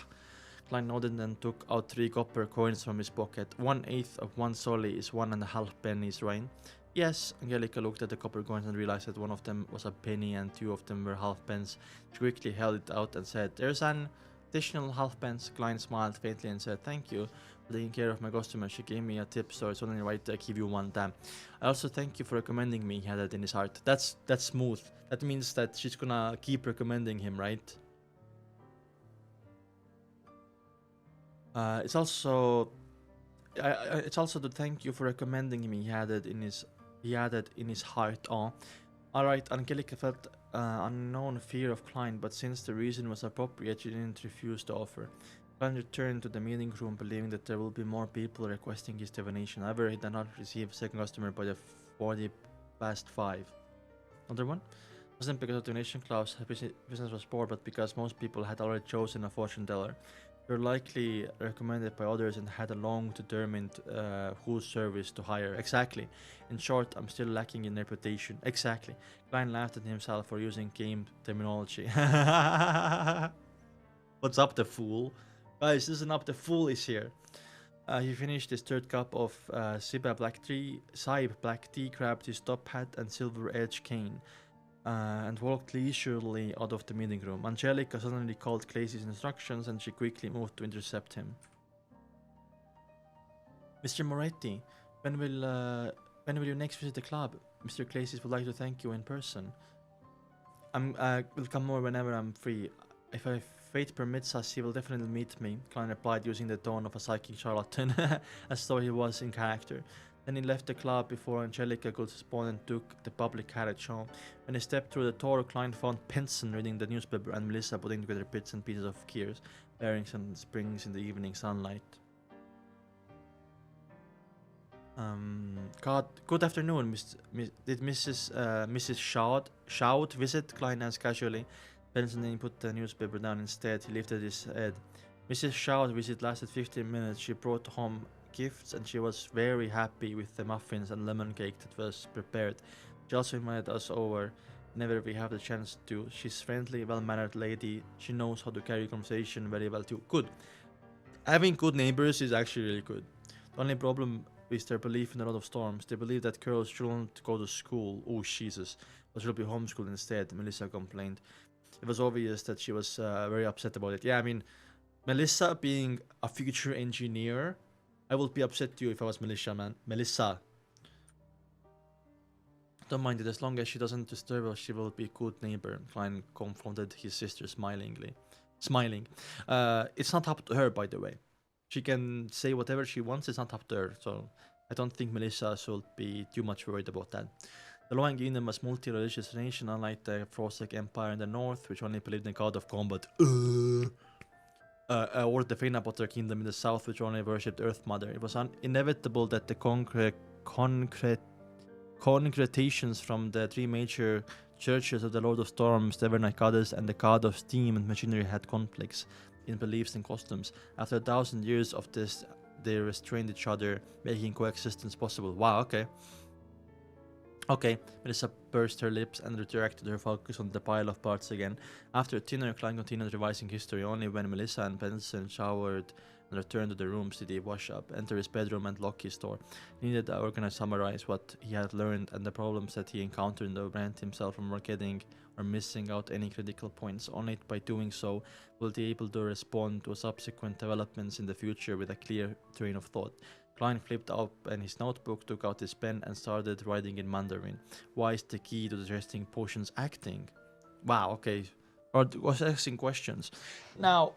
Klein nodded and took out 3 copper coins from his pocket. 1/8 of 1 solly is 1.5 pennies, right? Yes. Angelica looked at the copper coins and realized that one of them was a penny and 2 of them were halfpence. She quickly held it out and said, there's an additional halfpence. Klein smiled faintly and said, thank you for taking care of my customer. She gave me a tip, so it's only right to give you one. Damn. I also thank you for recommending me, he had it in his heart. That's smooth. That means that she's gonna keep recommending him, right? It's also to thank you for recommending me, he added in his heart. Oh, alright. Angelica felt unknown fear of Klein, but since the reason was appropriate, she didn't refuse to offer. Klein returned to the meeting room, believing that there will be more people requesting his divination. However, he did not receive a second customer by the 5:40. Another one? It wasn't because of divination club's business was poor, but because most people had already chosen a fortune teller. They were likely recommended by others and had a long determined whose service to hire. Exactly. In short, I'm still lacking in reputation. Exactly. Klein laughed at himself for using game terminology. What's up, the fool? Guys, listen up, the fool is here. He finished his 3rd cup of Siba black tea, grabbed his top hat and silver edge cane, and walked leisurely out of the meeting room. Angelica suddenly called Clay's instructions and she quickly moved to intercept him. Mr. Moretti, when will you next visit the club? Mr. Claces would like to thank you in person. Will come more whenever I'm free. If fate permits us, he will definitely meet me, Klein replied, using the tone of a psychic charlatan, as though he was in character. Then he left the club before Angelica could respond and took the public carriage home. When he stepped through the door, Klein found Benson reading the newspaper and Melissa putting together bits and pieces of gears, bearings and springs in the evening sunlight. God, good afternoon, did Mrs. Shout visit? Klein asked casually. Benson then put the newspaper down instead. He lifted his head. Mrs. Shout visit lasted 15 minutes. She brought home gifts and she was very happy with the muffins and lemon cake that was prepared. She also invited us over whenever we have the chance to. She's friendly, well-mannered lady. She knows how to carry conversation very well too. Good. Having good neighbors is actually really good. The only problem is their belief in a lot of storms. They believe that girls shouldn't go to school. Oh, Jesus. But should be homeschooled instead, Melissa complained. It was obvious that she was very upset about it. Yeah, I mean, Melissa being a future engineer, I would be upset too if I was Melissa, man. Melissa. Don't mind it, as long as she doesn't disturb us, she will be a good neighbor. Klein confronted his sister smilingly. Smiling. It's not up to her, by the way. She can say whatever she wants, it's not up to her. So I don't think Melissa should be too much worried about that. The Loan Kingdom was multi-religious nation, unlike the Frostic Empire in the north, which only believed in the god of combat. Or the Fenapotter Kingdom in the south, which only worshipped Earth Mother. It was inevitable that the concretations from the three major churches of the Lord of Storms, the Evernight Goddess, and the God of Steam and Machinery had conflicts in beliefs and customs. After 1,000 years of this, they restrained each other, making coexistence possible. Wow, okay. Okay, Melissa pursed her lips and redirected her focus on the pile of parts again. After dinner, Klein continued revising history. Only when Melissa and Benson showered and returned to the rooms did he wash up, enter his bedroom and lock his door. He needed to organize, summarize what he had learned and the problems that he encountered and prevent himself from forgetting or missing out any critical points. Only by doing so will he be able to respond to subsequent developments in the future with a clear train of thought. Klein flipped up and his notebook, took out his pen and started writing in Mandarin. Why is the key to digesting potions acting? Wow, okay. Or was asking questions. Now,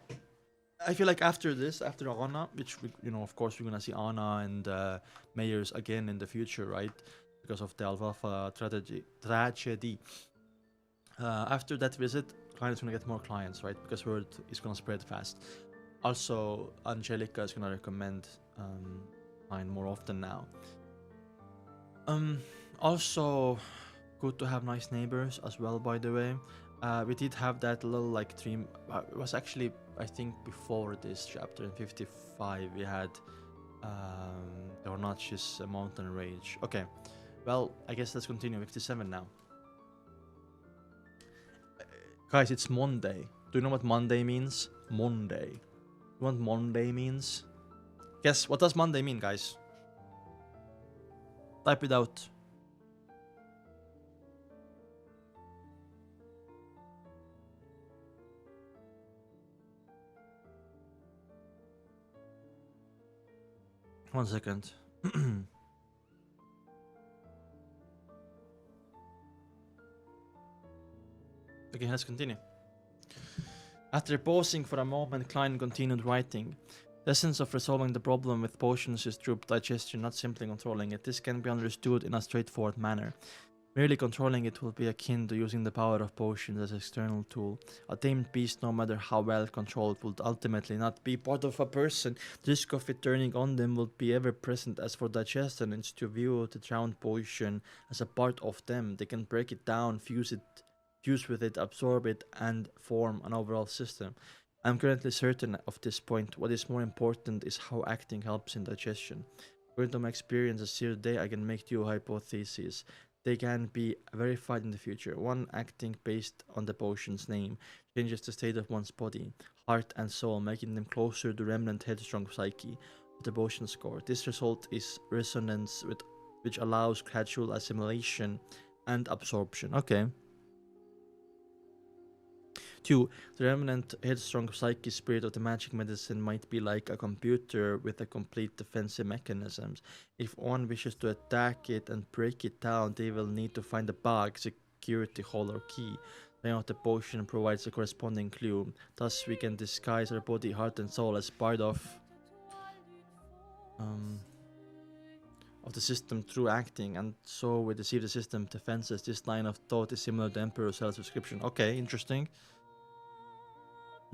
I feel like after this, after Anna, which we, of course we're gonna see Anna and Mayers again in the future, right? Because of the Alfalfa tragedy. After that visit, Klein is gonna get more clients, right? Because word is gonna spread fast. Also, Angelica is gonna recommend Klein more often now. Also, good to have nice neighbors as well, by the way. We did have that little like dream. It was actually, I think, before this chapter in 55 we had Dornach's Mountain Rage. Okay, well, I guess let's continue. 57 now. Guys, it's Monday. Do you know what Monday means? Monday. You know what Monday means? Guess, what does Monday mean, guys? Type it out. One second. Okay, let's continue. After pausing for a moment, Klein continued writing. The essence of resolving the problem with potions is through digestion, not simply controlling it. This can be understood in a straightforward manner. Merely controlling it will be akin to using the power of potions as an external tool. A tamed beast, no matter how well controlled, would ultimately not be part of a person. The risk of it turning on them will be ever present. As for digestion, it's to view the drowned potion as a part of them. They can break it down, fuse with it, absorb it, and form an overall system. I'm currently certain of this point. What is more important is how acting helps in digestion. According to my experiences here today, I can make two hypotheses. They can be verified in the future. One, acting based on the potion's name changes the state of one's body, heart, and soul, making them closer to remnant headstrong psyche of the potion score. This result is resonance, which allows gradual assimilation and absorption. Okay. 2. The remnant headstrong psyche spirit of the magic medicine might be like a computer with a complete defensive mechanisms. If one wishes to attack it and break it down, they will need to find a bug, security hole, or key. The name of the potion provides a corresponding clue. Thus, we can disguise our body, heart, and soul as part of... of the system through acting, and so we deceive the system defenses. This line of thought is similar to Emperor's self-description. Okay, interesting.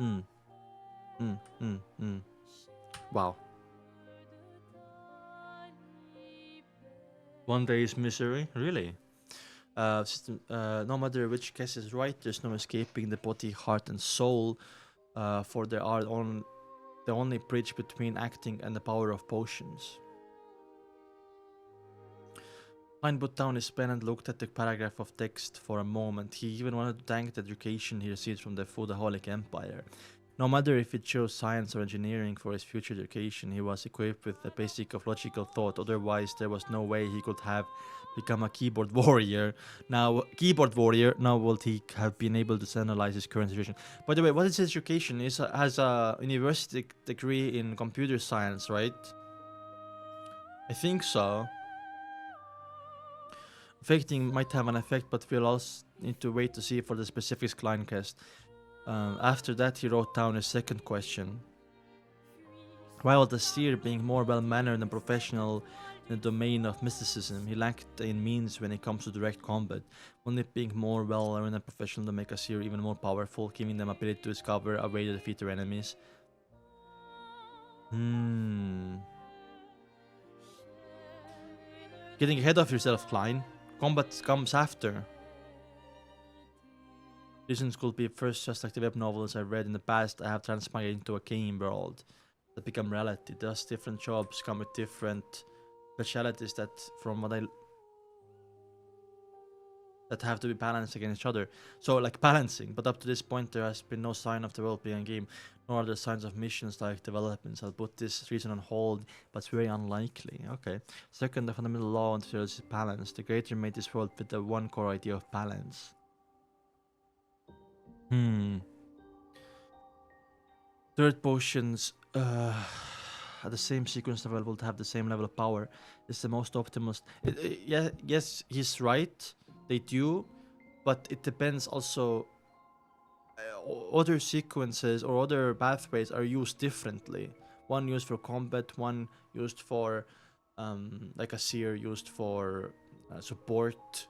Mm. Mm. Mm. Mm. Wow. One day's misery? Really? No matter which guess is right, there's no escaping the body, heart, and soul, for they are the only bridge between acting and the power of potions. Klein put down his pen and looked at the paragraph of text for a moment. He even wanted to thank the education he received from the Foodaholic Empire. No matter if he chose science or engineering for his future education, he was equipped with the basic of logical thought. Otherwise, there was no way he could have become a keyboard warrior. Now would he have been able to analyze his current situation? By the way, what is his education? He has a university degree in computer science, right? I think so. Affecting might have an effect, but we'll also need to wait to see for the specifics Klein cast. After that, he wrote down his second question. While the seer being more well-mannered and professional in the domain of mysticism, he lacked in means when it comes to direct combat. Only being more well-learned and professional to make a seer even more powerful, giving them ability to discover a way to defeat their enemies. Getting ahead of yourself, Klein. Combat comes after. Reasons could be first, just like the web novels I've read in the past, I have transpired into a game world that become reality. Thus, different jobs come with different specialities that, from what that have to be balanced against each other. So, like balancing. But up to this point, there has been no sign of the world being a game, nor are there signs of missions like developments. I'll put this reason on hold, but it's very unlikely. Okay. Second, the fundamental law of the is balance. The Creator made this world with the one core idea of balance. Third potions at the same sequence level to have the same level of power is the most optimal. Yeah, yes, he's right. They do, but it depends also. Other sequences or other pathways are used differently. One used for combat, one used for like a seer used for support.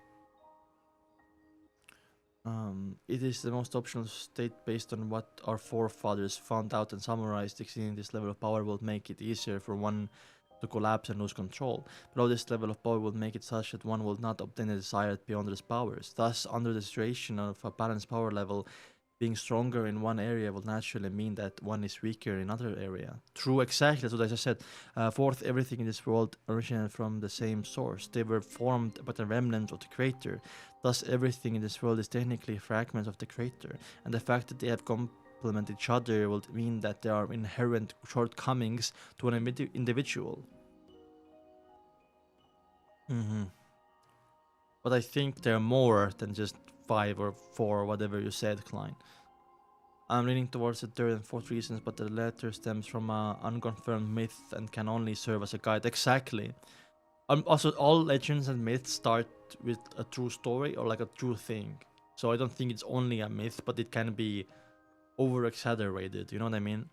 It is the most optional state based on what our forefathers found out and summarized. Exceeding this level of power will make it easier for one to collapse and lose control. Below this level of power will make it such that one will not obtain the desired beyond his powers. Thus, under the situation of a balanced power level, being stronger in one area will naturally mean that one is weaker in another area. True, exactly, that's what I just said. Fourth, everything in this world originated from the same source. They were formed by the remnants of the Creator. Thus, everything in this world is technically fragments of the Creator. And the fact that they have complement each other will mean that there are inherent shortcomings to an individual. But I think there are more than just 5 or 4, whatever you said, Klein. I'm leaning towards the third and fourth reasons, but the latter stems from an unconfirmed myth and can only serve as a guide. Exactly. Also, all legends and myths start with a true story or like a true thing. So I don't think it's only a myth, but it can be over-exaggerated. You know what I mean?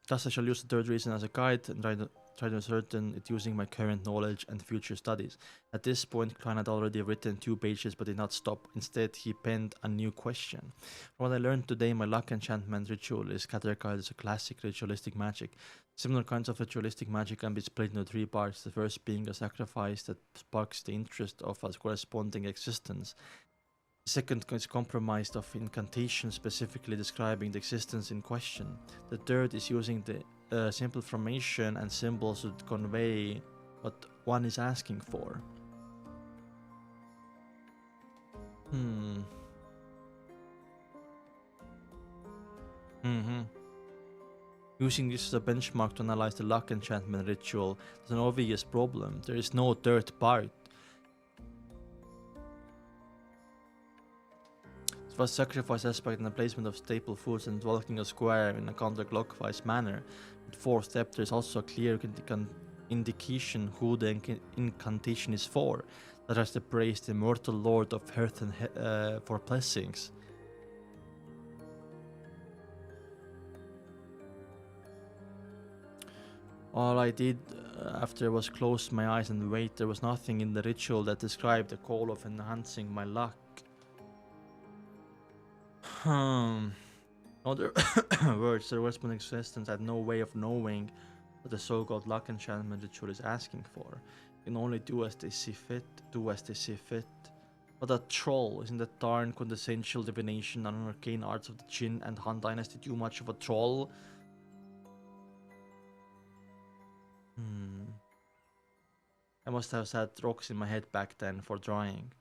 Thus, I shall use the third reason as a guide and try to ascertain it using my current knowledge and future studies. At this point, Klein had already written 2 pages but did not stop. Instead, he penned a new question. From what I learned today, my luck enchantment ritual is categorized as a classic ritualistic magic. Similar kinds of ritualistic magic can be split into 3 parts, the first being a sacrifice that sparks the interest of a corresponding existence. The second is comprised of incantations specifically describing the existence in question. The third is using the simple formation and symbols to convey what one is asking for. Using this as a benchmark to analyze the luck enchantment ritual is an obvious problem. There is no third part. It was sacrifice aspect and the placement of staple foods and walking a square in a counterclockwise manner. With 4th step, there is also a clear indication who the incantation is for. That has to praise the immortal Lord of Earth and for blessings. All I did after I was closed my eyes and wait, there was nothing in the ritual that described the goal of enhancing my luck. Other words, the corresponding existence had no way of knowing what the so-called luck enchantment ritual is asking for. You can only do as they see fit, But a troll, isn't that darn quintessential divination and arcane arts of the Jin and Han dynasty too much of a troll? I must have set rocks in my head back then for drawing.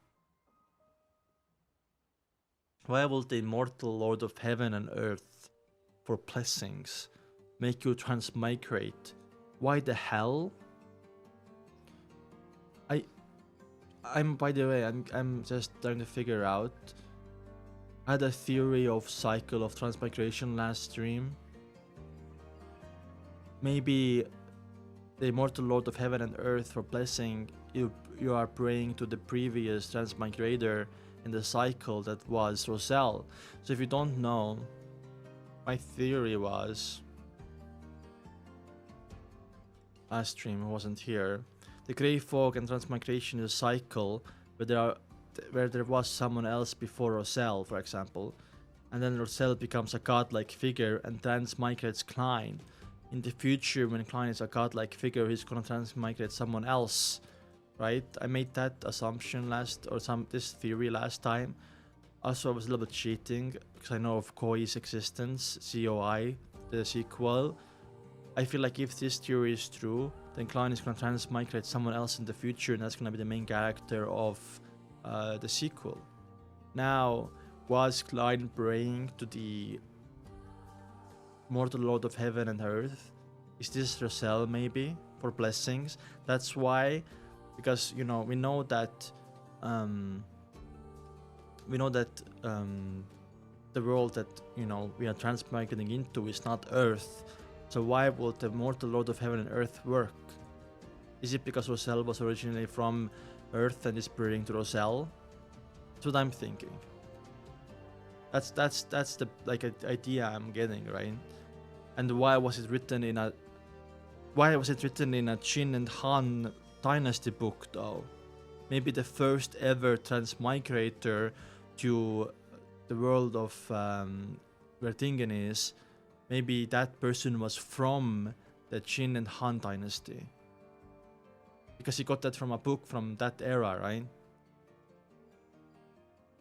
Why would the immortal Lord of Heaven and Earth, for blessings, make you transmigrate? Why the hell? By the way, I'm just trying to figure out. I had a theory of cycle of transmigration last stream. Maybe the immortal Lord of Heaven and Earth, for blessing, you are praying to the previous transmigrator in the cycle that was Roselle. So if you don't know, my theory was, last stream I wasn't here, the Grey Fog and transmigration is a cycle where there was someone else before Roselle, for example, and then Roselle becomes a godlike figure and transmigrates Klein. In the future, when Klein is a godlike figure, he's gonna transmigrate someone else, right? I made that assumption this theory last time. Also, I was a little bit cheating because I know of Koi's existence, COI, the sequel. I feel like if this theory is true, then Klein is gonna transmigrate someone else in the future, and that's gonna be the main character of the sequel. Now, was Klein praying to the mortal Lord of Heaven and Earth? Is this Roselle maybe for blessings? That's why, because we know that the world that we are transmigrating into is not Earth. So why would the mortal Lord of Heaven and Earth work? Is it because Roselle was originally from Earth and is praying to Roselle? That's what I'm thinking. That's the idea I'm getting, right? And why was it written in a Jin and Han dynasty book though? Maybe the first ever transmigrator to the world of where Dingen is, maybe that person was from the Jin and Han dynasty. Because he got that from a book from that era, right?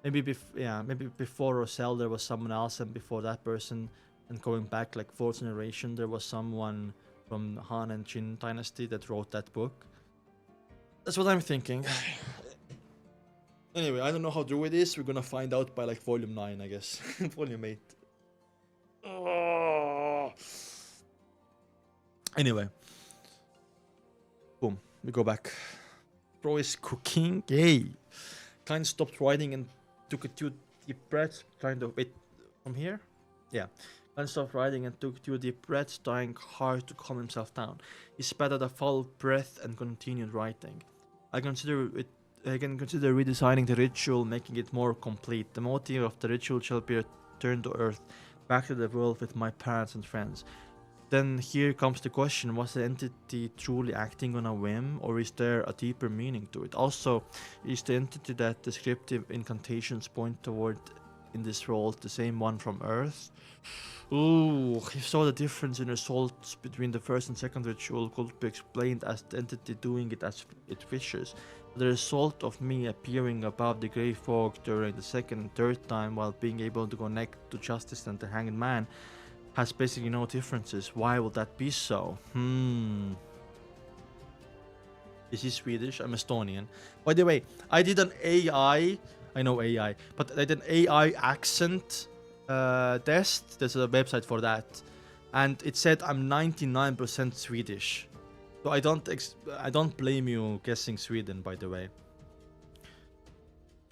Maybe before Roselle there was someone else, and before that person, and going back like 4th generation, there was someone from Han and Jin dynasty that wrote that book. That's what I'm thinking. Anyway, I don't know how true it is. We're gonna find out by like volume 9, I guess. Volume 8. Oh. Anyway. Boom. We go back. Bro is cooking. Yay. Klein stopped writing and took a 2 deep breaths. Trying to wait from here? Yeah. Klein stopped writing and took 2 deep breaths, trying hard to calm himself down. He spat out a foul breath and continued writing. I can consider redesigning the ritual, making it more complete. The motive of the ritual shall be returned to Earth, back to the world with my parents and friends. Then here comes the question, was the entity truly acting on a whim, or is there a deeper meaning to it? Also, is the entity that descriptive incantations point toward in this role the same one from Earth? Ooh, if so, the difference in results between the first and second ritual could be explained as the entity doing it as it wishes. The result of me appearing above the grey fog during the second and third time while being able to connect to Justice and the Hanged Man has basically no differences. Why would that be so? Is he Swedish? I'm Estonian. By the way, I did an AI, I know AI, but I did an AI accent test. There's a website for that, and it said I'm 99% Swedish. So I don't blame you guessing Sweden, by the way.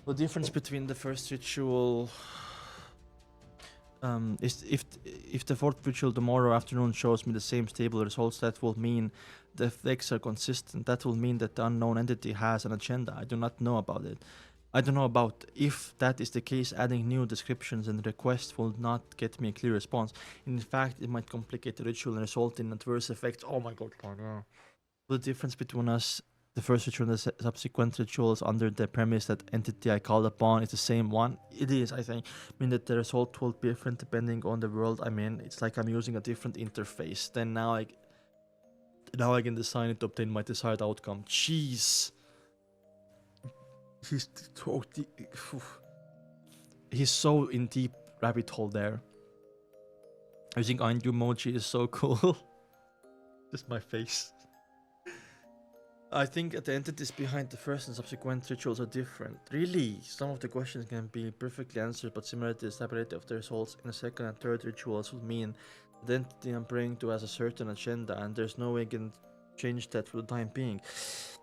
The difference between the first ritual is if the fourth ritual tomorrow afternoon shows me the same stable results, that will mean the effects are consistent. That will mean that the unknown entity has an agenda. I do not know about it. I don't know about if that is the case. Adding new descriptions and requests will not get me a clear response. In fact, it might complicate the ritual and result in adverse effects. Oh my god, The difference between us, the first ritual and the subsequent rituals, under the premise that entity I called upon is the same one. It is, I think. I mean that the result will be different depending on the world I'm in. It's like I'm using a different interface. Then now I can design it to obtain my desired outcome. Jeez. He's so deep. He's so in deep rabbit hole there. Using Andu emoji is so cool. Just my face. I think the entities behind the first and subsequent rituals are different. Really, some of the questions can be perfectly answered, but similar to the stability of the results in the second and third rituals would mean the entity I'm praying to has a certain agenda, and there's no way I can change that for the time being.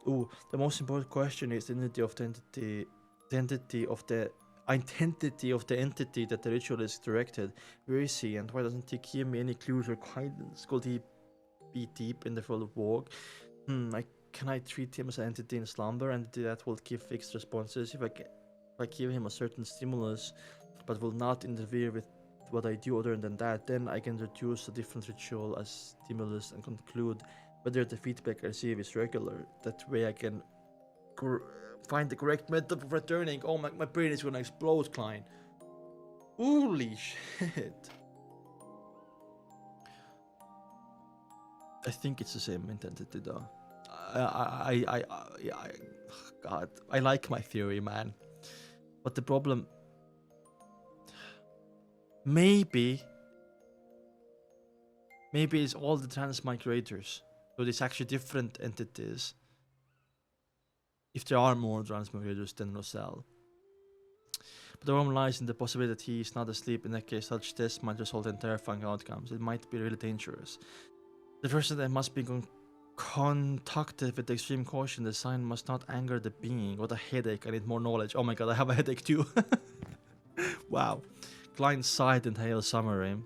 Ooh, the most important question is the identity of the entity, the identity of the identity of the entity that the ritual is directed. Where is he, and why doesn't he give me any clues or guidance? Could he be deep in the world of work? Can I treat him as an entity in slumber, and that will give fixed responses if I give him a certain stimulus, but will not interfere with what I do other than that? Then I can reduce a different ritual as stimulus and conclude whether the feedback I receive is regular. That way I can find the correct method of returning. Oh my brain is gonna explode, Klein. Holy shit. I think it's the same entity though. God, I like my theory, man. But the problem, maybe it's all the transmigrators. So it's actually different entities. If there are more transmigrators than Rosell. But the problem lies in the possibility that he is not asleep. In that case, such tests might result in terrifying outcomes. It might be really dangerous. The person that must be conducted with extreme caution. The sign must not anger the being. What a headache. I need more knowledge. Oh my god, I have a headache too. Wow. Klein sighed and hailed summary.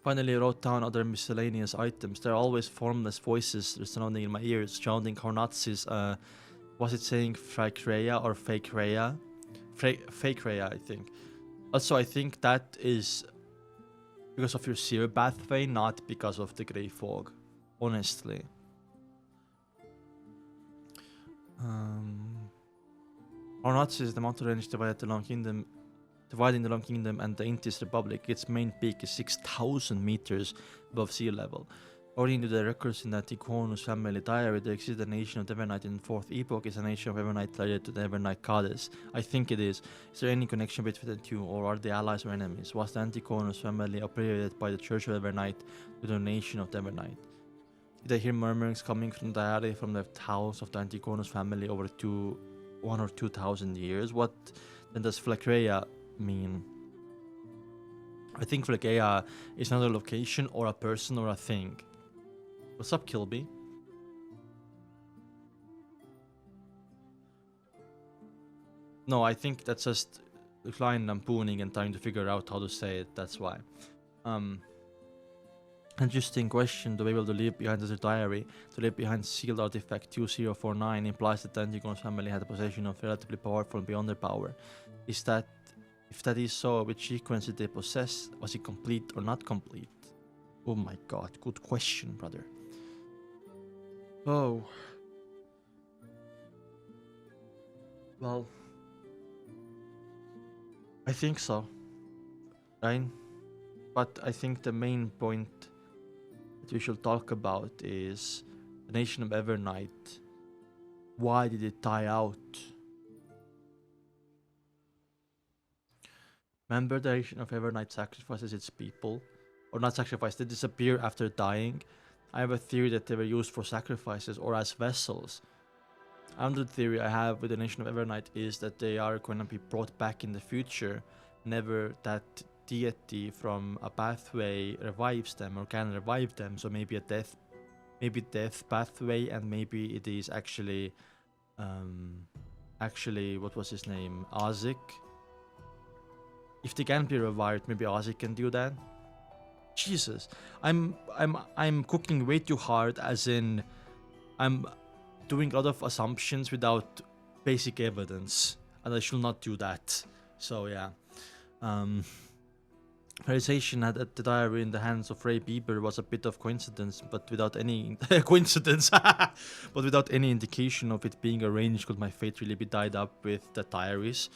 Finally, I wrote down other miscellaneous items. There are always formless voices resounding in my ears, shouting Karnatsi's, was it saying Freya or Fake Freya? Fake Freya, I think. Also, I think that is because of your seer pathway, not because of the Grey Fog. Honestly. Karnatsis is the mountain range dividing the Long Kingdom and the Intis Republic. Its main peak is 6,000 meters above sea level. According to the records in the Tikhonus family diary, there exists a nation of Evernight in the 4th epoch. Is a nation of Evernight related to the Evernight goddess? I think it is. Is there any connection between the two, or are they allies or enemies? Was the Antichonus family operated by the Church of Evernight to the nation of the Evernight? Did I hear murmurings coming from the diary from the house of the Antichonus family over 1 or 2,000 years? What then does Flakreya mean? I think Flakreya is not a location or a person or a thing. What's up, Kilby? No, I think that's just Klein lampooning and trying to figure out how to say it, that's why. Interesting question. To be able to leave behind as a diary, to leave behind sealed artifact 2049 implies that the Antigon's family had a possession of relatively powerful and beyond their power. Is that, if that is so, which sequence did they possess? Was it complete or not complete? Oh my god, good question, brother. Oh. Well, I think so. Right? But I think the main point that we should talk about is the nation of Evernight. Why did it die out? Remember, the nation of Evernight sacrifices its people, or not sacrifice, they disappear after dying. I have a theory that they were used for sacrifices or as vessels. Another theory I have with the nation of Evernight is that they are going to be brought back in the future. Never that deity from a pathway revives them or can revive them. So maybe death pathway, and maybe it is actually, what was his name? Azik. If they can be revived, maybe Azik can do that. Jesus, I'm cooking way too hard, as in I'm doing a lot of assumptions without basic evidence, and I should not do that. So yeah, Realization that the diary in the hands of Ray Bieber was a bit of coincidence, but without any coincidence, but without any indication of it being arranged, could my fate really be tied up with the diaries?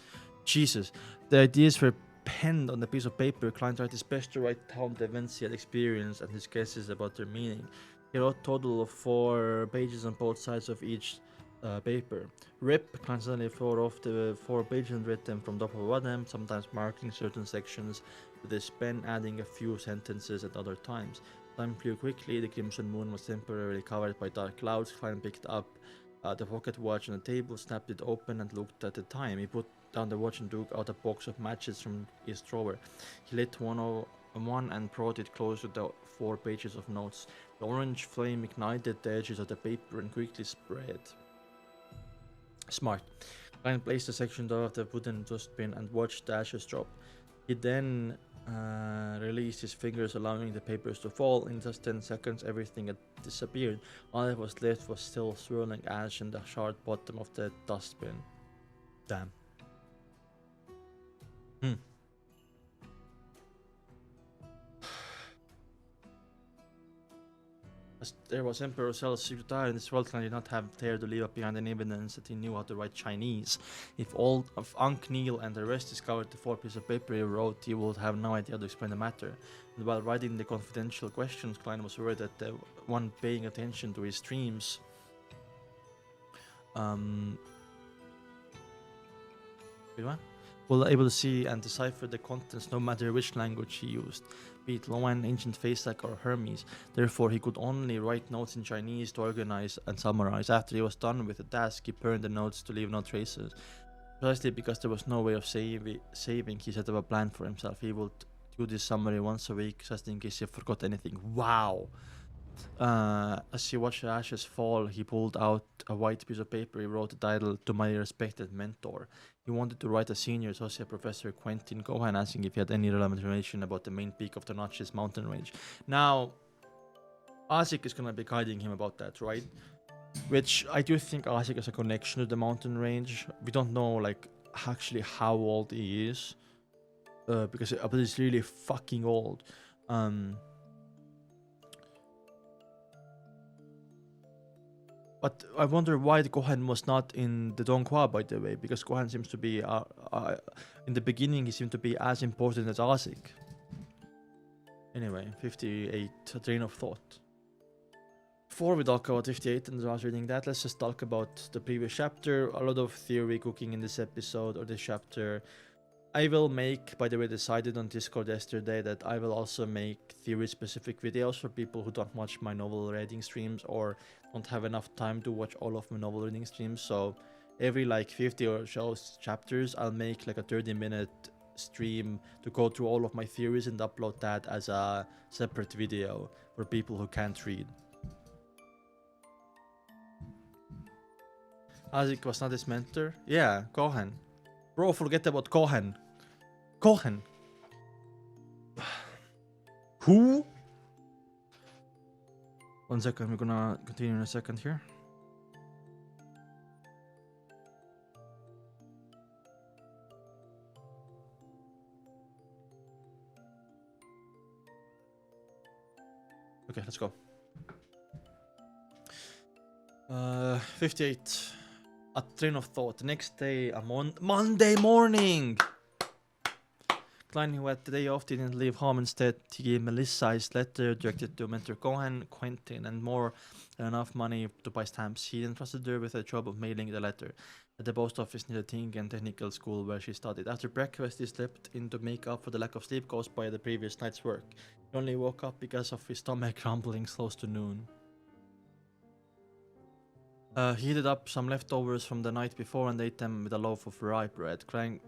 Jesus, the ideas were penned on a piece of paper. Klein tried his best to write down the events he had experienced and his guesses about their meaning. He wrote a total of 4 pages on both sides of each paper. Rip Klein suddenly tore off the 4 pages and read them from top of one end, sometimes marking certain sections with his pen, adding a few sentences at other times. Time flew quickly. The crimson moon was temporarily covered by dark clouds. Klein picked up the pocket watch on the table, snapped it open, and looked at the time. He put down the watch and took out a box of matches from his drawer. He lit one and brought it close to the 4 pages of notes. The orange flame ignited the edges of the paper and quickly spread. Smart. Klein placed the section door of the wooden dustbin and watched the ashes drop. He then released his fingers, allowing the papers to fall. In just 10 seconds, everything had disappeared. All that was left was still swirling ash in the hard bottom of the dustbin. Damn. As there was Emperor Cell's secretary in this world, Klein did not have dared to leave behind any evidence that he knew how to write Chinese. If all of Unc Neil and the rest discovered the 4 pieces of paper he wrote, he would have no idea how to explain the matter. And while writing the confidential questions, Klein was worried that the one paying attention to his dreams will able to see and decipher the contents no matter which language he used, be it Loan, Ancient Faceac, or Hermes. Therefore, he could only write notes in Chinese to organize and summarize. After he was done with the task, he burned the notes to leave no traces. Precisely because there was no way of saving, he set up a plan for himself. He would do this summary once a week, just in case he forgot anything. Wow! As he watched the ashes fall, he pulled out a white piece of paper. He wrote the title, "To My Respected Mentor." He wanted to write a senior associate professor, Quentin Cohen, asking if he had any relevant information about the main peak of the Notches mountain range. Now, Asik is gonna be guiding him about that, right? Which I do think Asik has a connection to the mountain range. We don't know, like, actually how old he is, because he's really fucking old. But I wonder why the Gohan was not in the Donghua, by the way, because Gohan seems to be, in the beginning, he seemed to be as important as Asik. Anyway, 58, a train of thought. Before we talk about 58 and I was reading that, let's just talk about the previous chapter. A lot of theory cooking in this episode or this chapter. I will make, by the way, decided on Discord yesterday that I will also make theory-specific videos for people who don't watch my novel reading streams or don't have enough time to watch all of my novel reading streams. So every like 50 or so chapters, I'll make like a 30-minute stream to go through all of my theories and upload that as a separate video for people who can't read. Asik was not his mentor? Yeah, Gohan. Bro, forget about Gohan. Gohan. Who? 1 second, we're gonna continue in a second here. Okay, let's go. 58. A train of thought. The next day, Monday morning! Klein, who had the day off, didn't leave home. Instead, he gave Melissa his letter directed to mentor Gohan, Quentin, and more than enough money to buy stamps. He entrusted her with the job of mailing the letter at the post office near the Tingen Technical School where she studied. After breakfast, he slept in to make up for the lack of sleep caused by the previous night's work. He only woke up because of his stomach rumbling close to noon. He heated up some leftovers from the night before and ate them with a loaf of rye bread. Klein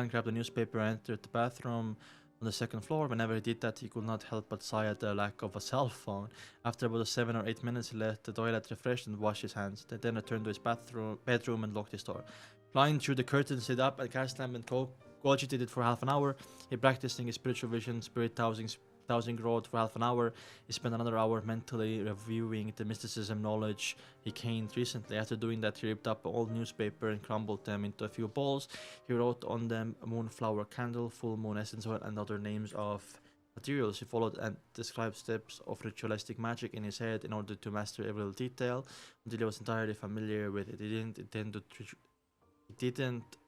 grabbed a newspaper and entered the bathroom on the 2nd floor. Whenever he did that, he could not help but sigh at the lack of a cell phone. After about 7 or 8 minutes, he left the toilet refreshed and washed his hands. Then returned to his bedroom and locked his door. Klein drew the curtains, lit up a gas lamp and cogitated for half an hour. He practicing his spiritual vision, spirit housing, Dowsing Road for half an hour. He spent another hour mentally reviewing the mysticism knowledge he gained recently. After doing that, he ripped up an old newspaper and crumbled them into a few balls. He wrote on them moonflower candle, full moon essence oil, and other names of materials. He followed and described steps of ritualistic magic in his head in order to master every little detail until he was entirely familiar with it. He didn't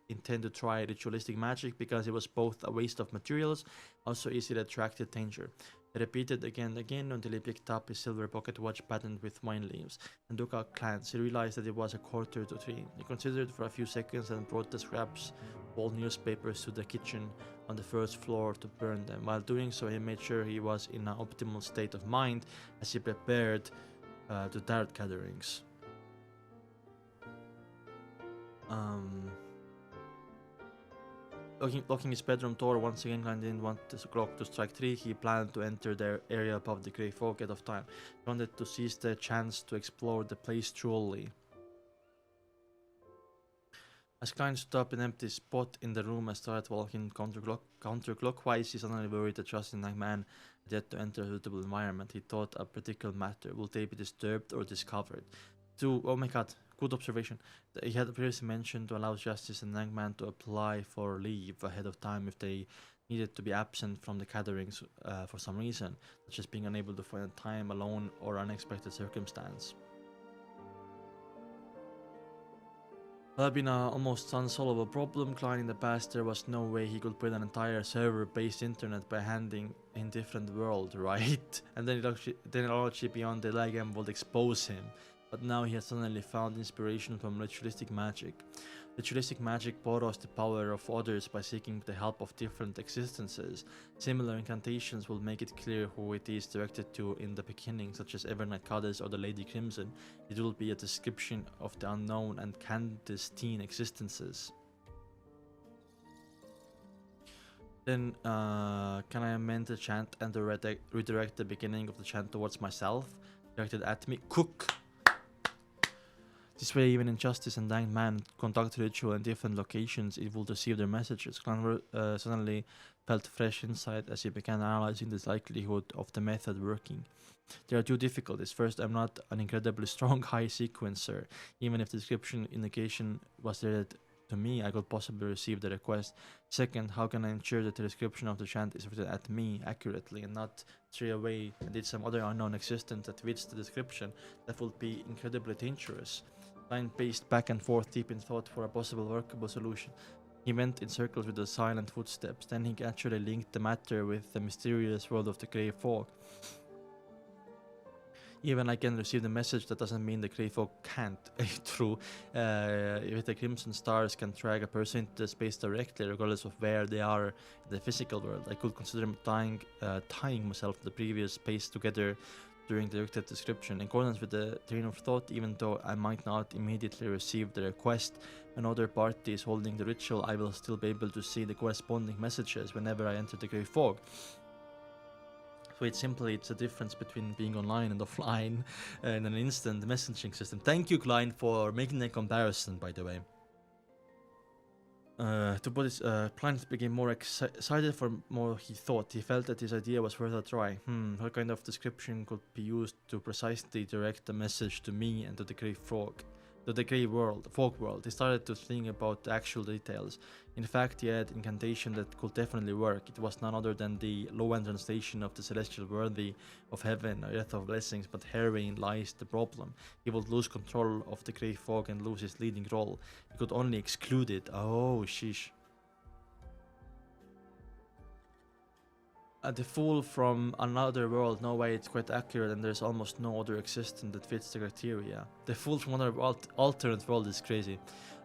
intend to try ritualistic magic because it was both a waste of materials, also easily attracted danger. He repeated again and again until he picked up his silver pocket watch patterned with wine leaves and took a glance. He realized that it was 2:45. He considered for a few seconds and brought the scraps of old newspapers to the kitchen on the first floor to burn them. While doing so, he made sure he was in an optimal state of mind as he prepared to tarot gatherings. Locking his bedroom door once again, Klein didn't want the clock to strike 3. He planned to enter the area above the grey fog ahead of time. He wanted to seize the chance to explore the place truly. As Klein stood up in an empty spot in the room and started walking counterclockwise, he suddenly worried that Justin and man had yet to enter a suitable environment. He thought a particular matter. Will they be disturbed or discovered? Oh my god, good observation. He had previously mentioned to allow Justice and Nangman to apply for leave ahead of time if they needed to be absent from the gatherings for some reason, such as being unable to find time alone or unexpected circumstance. That had been an almost unsolvable problem. Klein in the past, there was no way he could build an entire server-based internet by handing in different world, right? And then technology beyond the Legend would expose him. But now he has suddenly found inspiration from ritualistic magic. Ritualistic magic borrows the power of others by seeking the help of different existences. Similar incantations will make it clear who it is directed to in the beginning, such as Evernight Goddess or the Lady Crimson. It will be a description of the unknown and clandestine existences. Then, can I amend the chant and redirect the beginning of the chant towards myself? Directed at me. Cook! This way, even Injustice and Danged Man conduct ritual in different locations, it will receive their messages. Clanver suddenly felt fresh insight as he began analyzing the likelihood of the method working. There are two difficulties. First, I'm not an incredibly strong high sequencer. Even if the description indication was there to me, I could possibly receive the request. Second, how can I ensure that the description of the chant is written at me accurately and not stray away and did some other unknown existence that fits the description? That would be incredibly dangerous. Klein paced back and forth, deep in thought for a possible workable solution. He went in circles with the silent footsteps. Then he actually linked the matter with the mysterious world of the grey fog. Even I can receive the message, that doesn't mean the grey fog can't. True. If the crimson stars can drag a person into space directly, regardless of where they are in the physical world, I could consider tying myself to the previous space together during the directed description. In accordance with the train of thought, even though I might not immediately receive the request, when other party is holding the ritual, I will still be able to see the corresponding messages whenever I enter the grey fog. So it's a difference between being online and offline in an instant messaging system. Thank you, Klein, for making the comparison, by the way. To put his clients became more excited for more he thought. He felt that his idea was worth a try. What kind of description could be used to precisely direct the message to me and to the grey fog? To the grey fog world. He started to think about the actual details. In fact, he had incantation that could definitely work. It was none other than the low-end translation of the celestial worthy of heaven, earth of blessings, but herein lies the problem. He would lose control of the grey fog and lose his leading role. He could only exclude it. Oh, sheesh. The fool from another world, no way, it's quite accurate and there's almost no other existence that fits the criteria. The fool from another alternate world is crazy.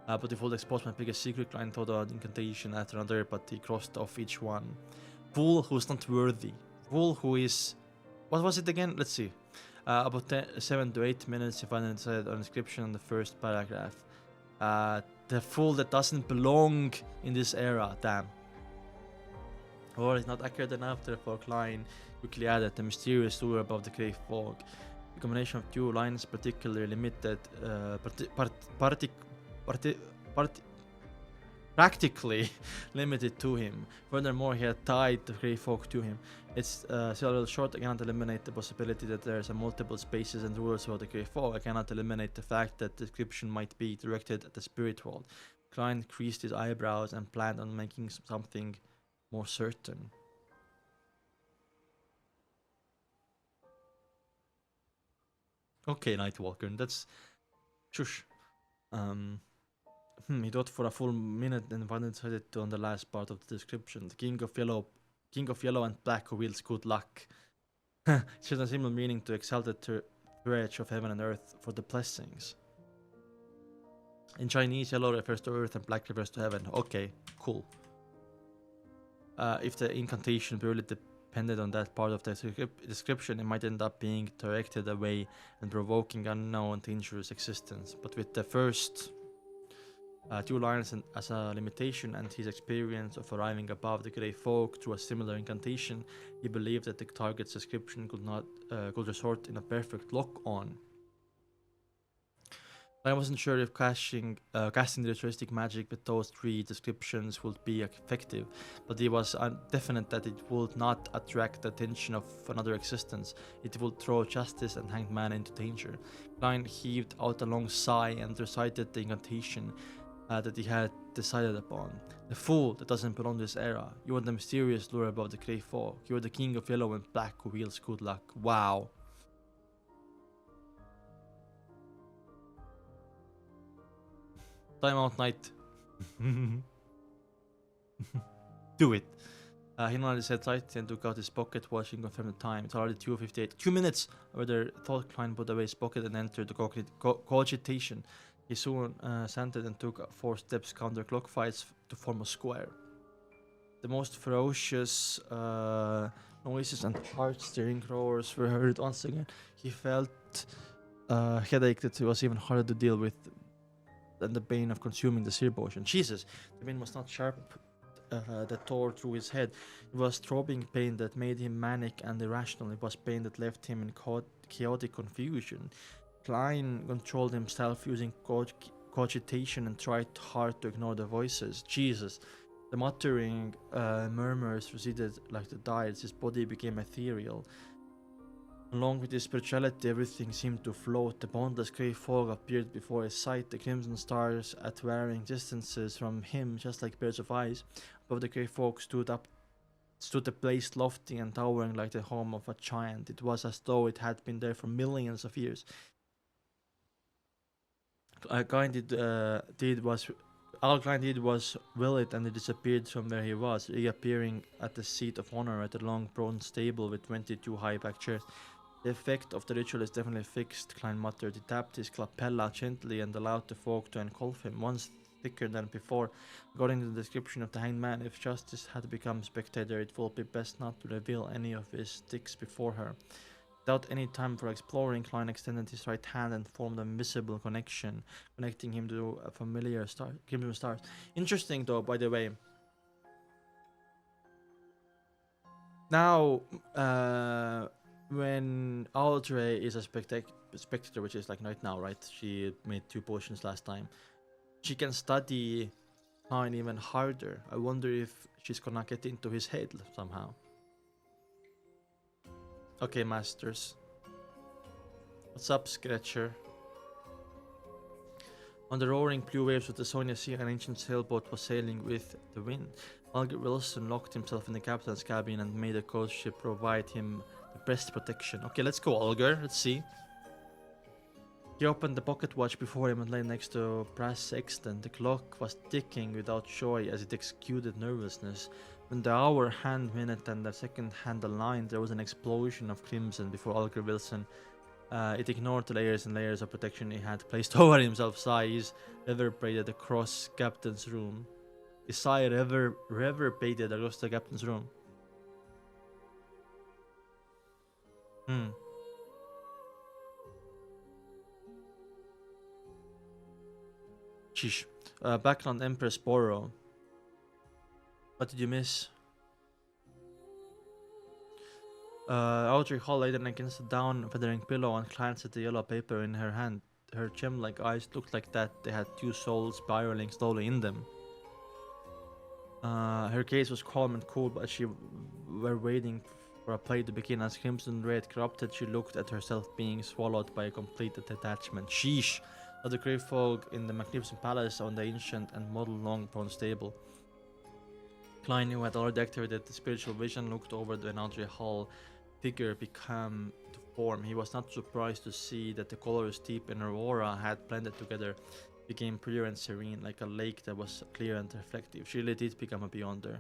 But the fool exposed my biggest secret. Klein thought an incantation after another, but he crossed off each one. Fool who's not worthy. Fool who is... What was it again? Let's see. About 7 to 8 minutes if I decided on description on the first paragraph. The fool that doesn't belong in this era, damn. Or it's not accurate enough, therefore Klein quickly added the mysterious lure above the grey fog. The combination of two lines particularly limited practically limited to him. Furthermore, he had tied the Grey Folk to him. It's still a little short. I cannot eliminate the possibility that there's a multiple spaces and rulers of the Grey Folk. I cannot eliminate the fact that the description might be directed at the spirit world. Klein creased his eyebrows and planned on making something more certain. Okay, Nightwalker, that's shush. He thought for a full minute and finally decided to on the last part of the description. The King of Yellow and Black who wields good luck. It has a similar meaning to exalted stretch of heaven and earth for the blessings. In Chinese, yellow refers to earth and black refers to heaven. Okay, cool. If the incantation purely depended on that part of the description, it might end up being directed away and provoking unknown dangerous existence. But with the first two lines as a limitation and his experience of arriving above the Grey Folk through a similar incantation, he believed that the target's description could resort in a perfect lock-on. I wasn't sure if casting the ritualistic magic with those three descriptions would be effective, but he was definite that it would not attract the attention of another existence. It would throw Justice and Hanged Man into danger. Klein heaved out a long sigh and recited the incantation that he had decided upon. The fool that doesn't belong to this era. You are the mysterious lure above the Grey Folk. You are the King of Yellow and Black who wields good luck. Wow. Time out, Knight. Do it. He nodded his head slightly and took out his pocket watch and confirmed the time. It's already 2:58. 2 minutes! Whether thought Klein put away his pocket and entered the cogitation. He soon ascended and took 4 steps counterclockwise to form a square. The most ferocious noises and heart-stirring roars were heard once again. He felt a headache that was even harder to deal with than the pain of consuming the sear potion. Jesus, the pain was not sharp that tore through his head. It was throbbing pain that made him manic and irrational. It was pain that left him in chaotic confusion. Klein controlled himself using cogitation and tried hard to ignore the voices. Jesus. The muttering murmurs receded like the tides. His body became ethereal. Along with his spirituality, everything seemed to float. The boundless grey fog appeared before his sight, the crimson stars at varying distances from him, just like pairs of eyes. Above the grey fog stood a place lofty and towering like the home of a giant. It was as though it had been there for millions of years. All Klein did was will it, and it disappeared from where he was, reappearing at the seat of honor at the long bronze table with 22 high-backed chairs. The effect of the ritual is definitely fixed, Klein muttered. He tapped his clapella gently and allowed the fog to engulf him, once thicker than before. According to the description of the Hanged Man, if Justice had become spectator, it would be best not to reveal any of his sticks before her. Without any time for exploring, Klein extended his right hand and formed an invisible connection, connecting him to a familiar kingdom of stars. Interesting, though, by the way. Now, when Audrey is a spectator, which is like right now, right? She made 2 potions last time. She can study Klein even harder. I wonder if she's gonna get into his head somehow. Okay, masters. What's up, Scratcher? On the roaring blue waves of the Sonia Sea, an ancient sailboat was sailing with the wind. Alger Wilson locked himself in the captain's cabin and made the coast ship provide him the best protection. Okay, let's go, Alger. Let's see. He opened the pocket watch before him and lay next to brass sextant. The clock was ticking without joy as it exuded nervousness. When the hour hand, minute, and the second hand aligned, there was an explosion of crimson before Alger Wilson. It ignored the layers and layers of protection he had placed over himself. Sighs reverberated across captain's room. His sigh reverberated across the captain's room. Sheesh. Background Empress Boro. What did you miss? Audrey Hall laid against the down feathering pillow and glanced at the yellow paper in her hand. Her gem-like eyes looked like that they had 2 souls spiraling slowly in them. Her gaze was calm and cool, but she were waiting for a play to begin. As crimson red corrupted, she looked at herself being swallowed by a complete detachment. Sheesh! Of the grey fog in the magnificent palace on the ancient and model long bronze table. Klein, who had already activated the spiritual vision, looked over the Naudry Hall figure become to form. He was not surprised to see that the colors deep in her aura had blended together, became pure and serene, like a lake that was clear and reflective. She really did become a beyonder.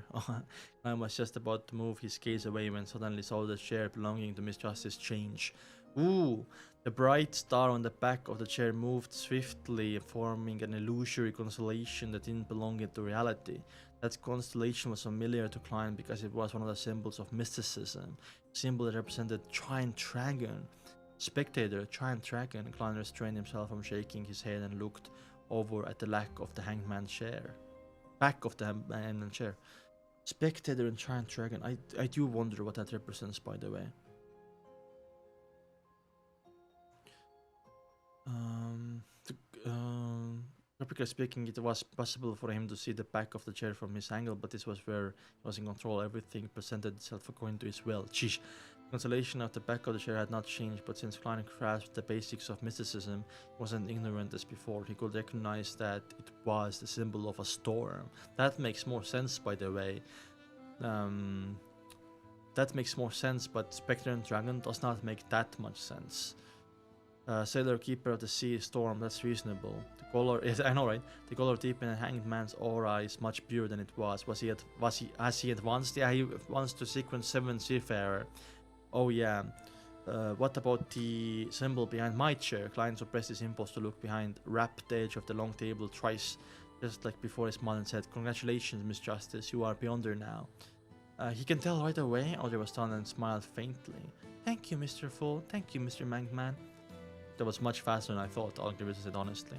Klein was just about to move his gaze away when suddenly saw the chair belonging to Miss Justice change. Ooh! The bright star on the back of the chair moved swiftly, forming an illusory constellation that didn't belong into reality. That constellation was familiar to Klein because it was one of the symbols of mysticism, a symbol that represented giant dragon. Spectator, giant dragon. Klein restrained himself from shaking his head and looked over at the back of the hangman's chair. Spectator and giant dragon. I do wonder what that represents, by the way. Practically speaking, it was possible for him to see the back of the chair from his angle, but this was where he was in control. Everything presented itself according to his will. Sheesh. The constellation of the back of the chair had not changed, but since Klein grasped the basics of mysticism, he wasn't ignorant as before. He could recognize that it was the symbol of a storm. That makes more sense, by the way. That makes more sense, but Spectre and Dragon does not make that much sense. Sailor, Keeper of the Sea, Storm, that's reasonable. The color is, I know, right? The color deep in the hanged man's aura is much purer than it was. Has he advanced? Yeah, he advanced to sequence 7 Seafarer. Oh yeah. What about the symbol behind my chair? Klein suppressed his impulse to look behind, rapped the edge of the long table thrice, just like before his smile, and said, "Congratulations, Miss Justice, you are beyonder now." He can tell right away. Audrey was stunned and smiled faintly. "Thank you, Mr. Fool. Thank you, Mr. Mangman." That was much faster than I thought, Audrey said honestly.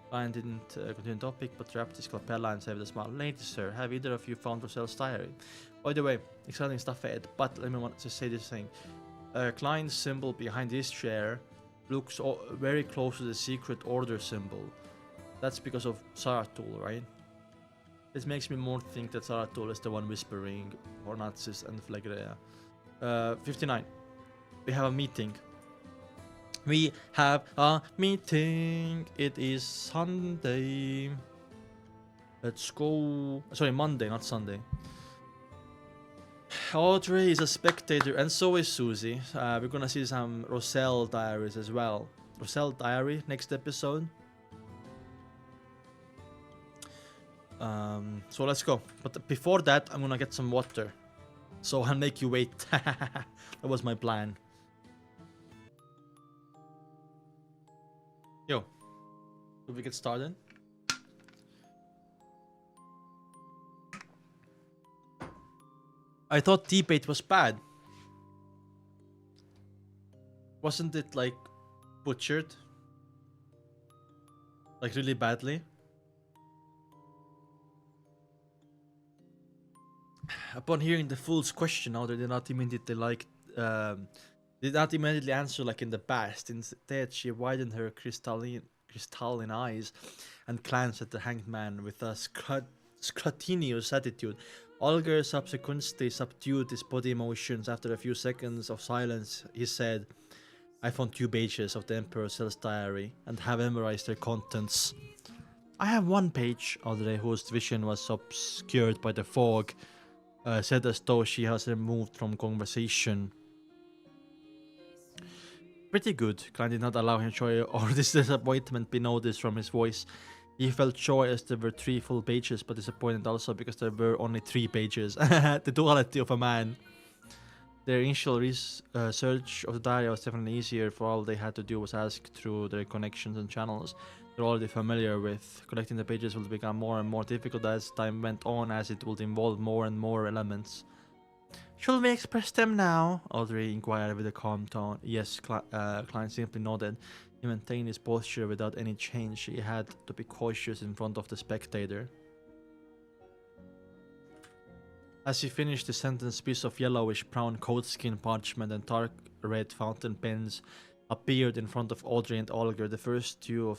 Klein didn't continue the topic, but wrapped his capella and said with a smile, "Ladies, sir, have either of you found Roselle's diary?" By the way, exciting stuff ahead, but let me just say this thing. Klein's symbol behind his chair looks very close to the secret order symbol. That's because of Zarathul, right? This makes me more think that Zarathul is the one whispering for Nazis and Flegrea. 59. We have a meeting. We have a meeting. It is Sunday. Let's go. Sorry, Monday, not Sunday. Audrey is a spectator, and so is Susie. We're gonna see some Roselle diaries as well. Roselle diary next episode. So let's go. But before that, I'm gonna get some water. So I'll make you wait. That was my plan. Yo, should we get started? I thought debate was bad. Wasn't it like butchered? Like really badly? Upon hearing the fool's question, now they did not immediately answer like in the past. Instead, she widened her crystalline eyes and glanced at the hanged man with a scrutinious attitude. Olger subsequently subdued his body emotions. After a few seconds of silence, he said, "I found 2 pages of the Emperor's Cell's diary and have memorized their contents." "I have 1 page," Audrey, whose vision was obscured by the fog, said as though she has removed from conversation. "Pretty good." Klein did not allow him joy or disappointment be noticed from his voice. He felt joy as there were 3 full pages, but disappointed also because there were only 3 pages. The duality of a man. Their initial research of the diary was definitely easier, for all they had to do was ask through their connections and channels they're already familiar with. Collecting the pages will become more and more difficult as time went on, as it would involve more and more elements. "Should we express them now?" Audrey inquired with a calm tone. Yes, Klein simply nodded. He maintained his posture without any change. He had to be cautious in front of the spectator. As he finished the sentence, piece of yellowish brown coatskin parchment and dark red fountain pens appeared in front of Audrey and Olger. The two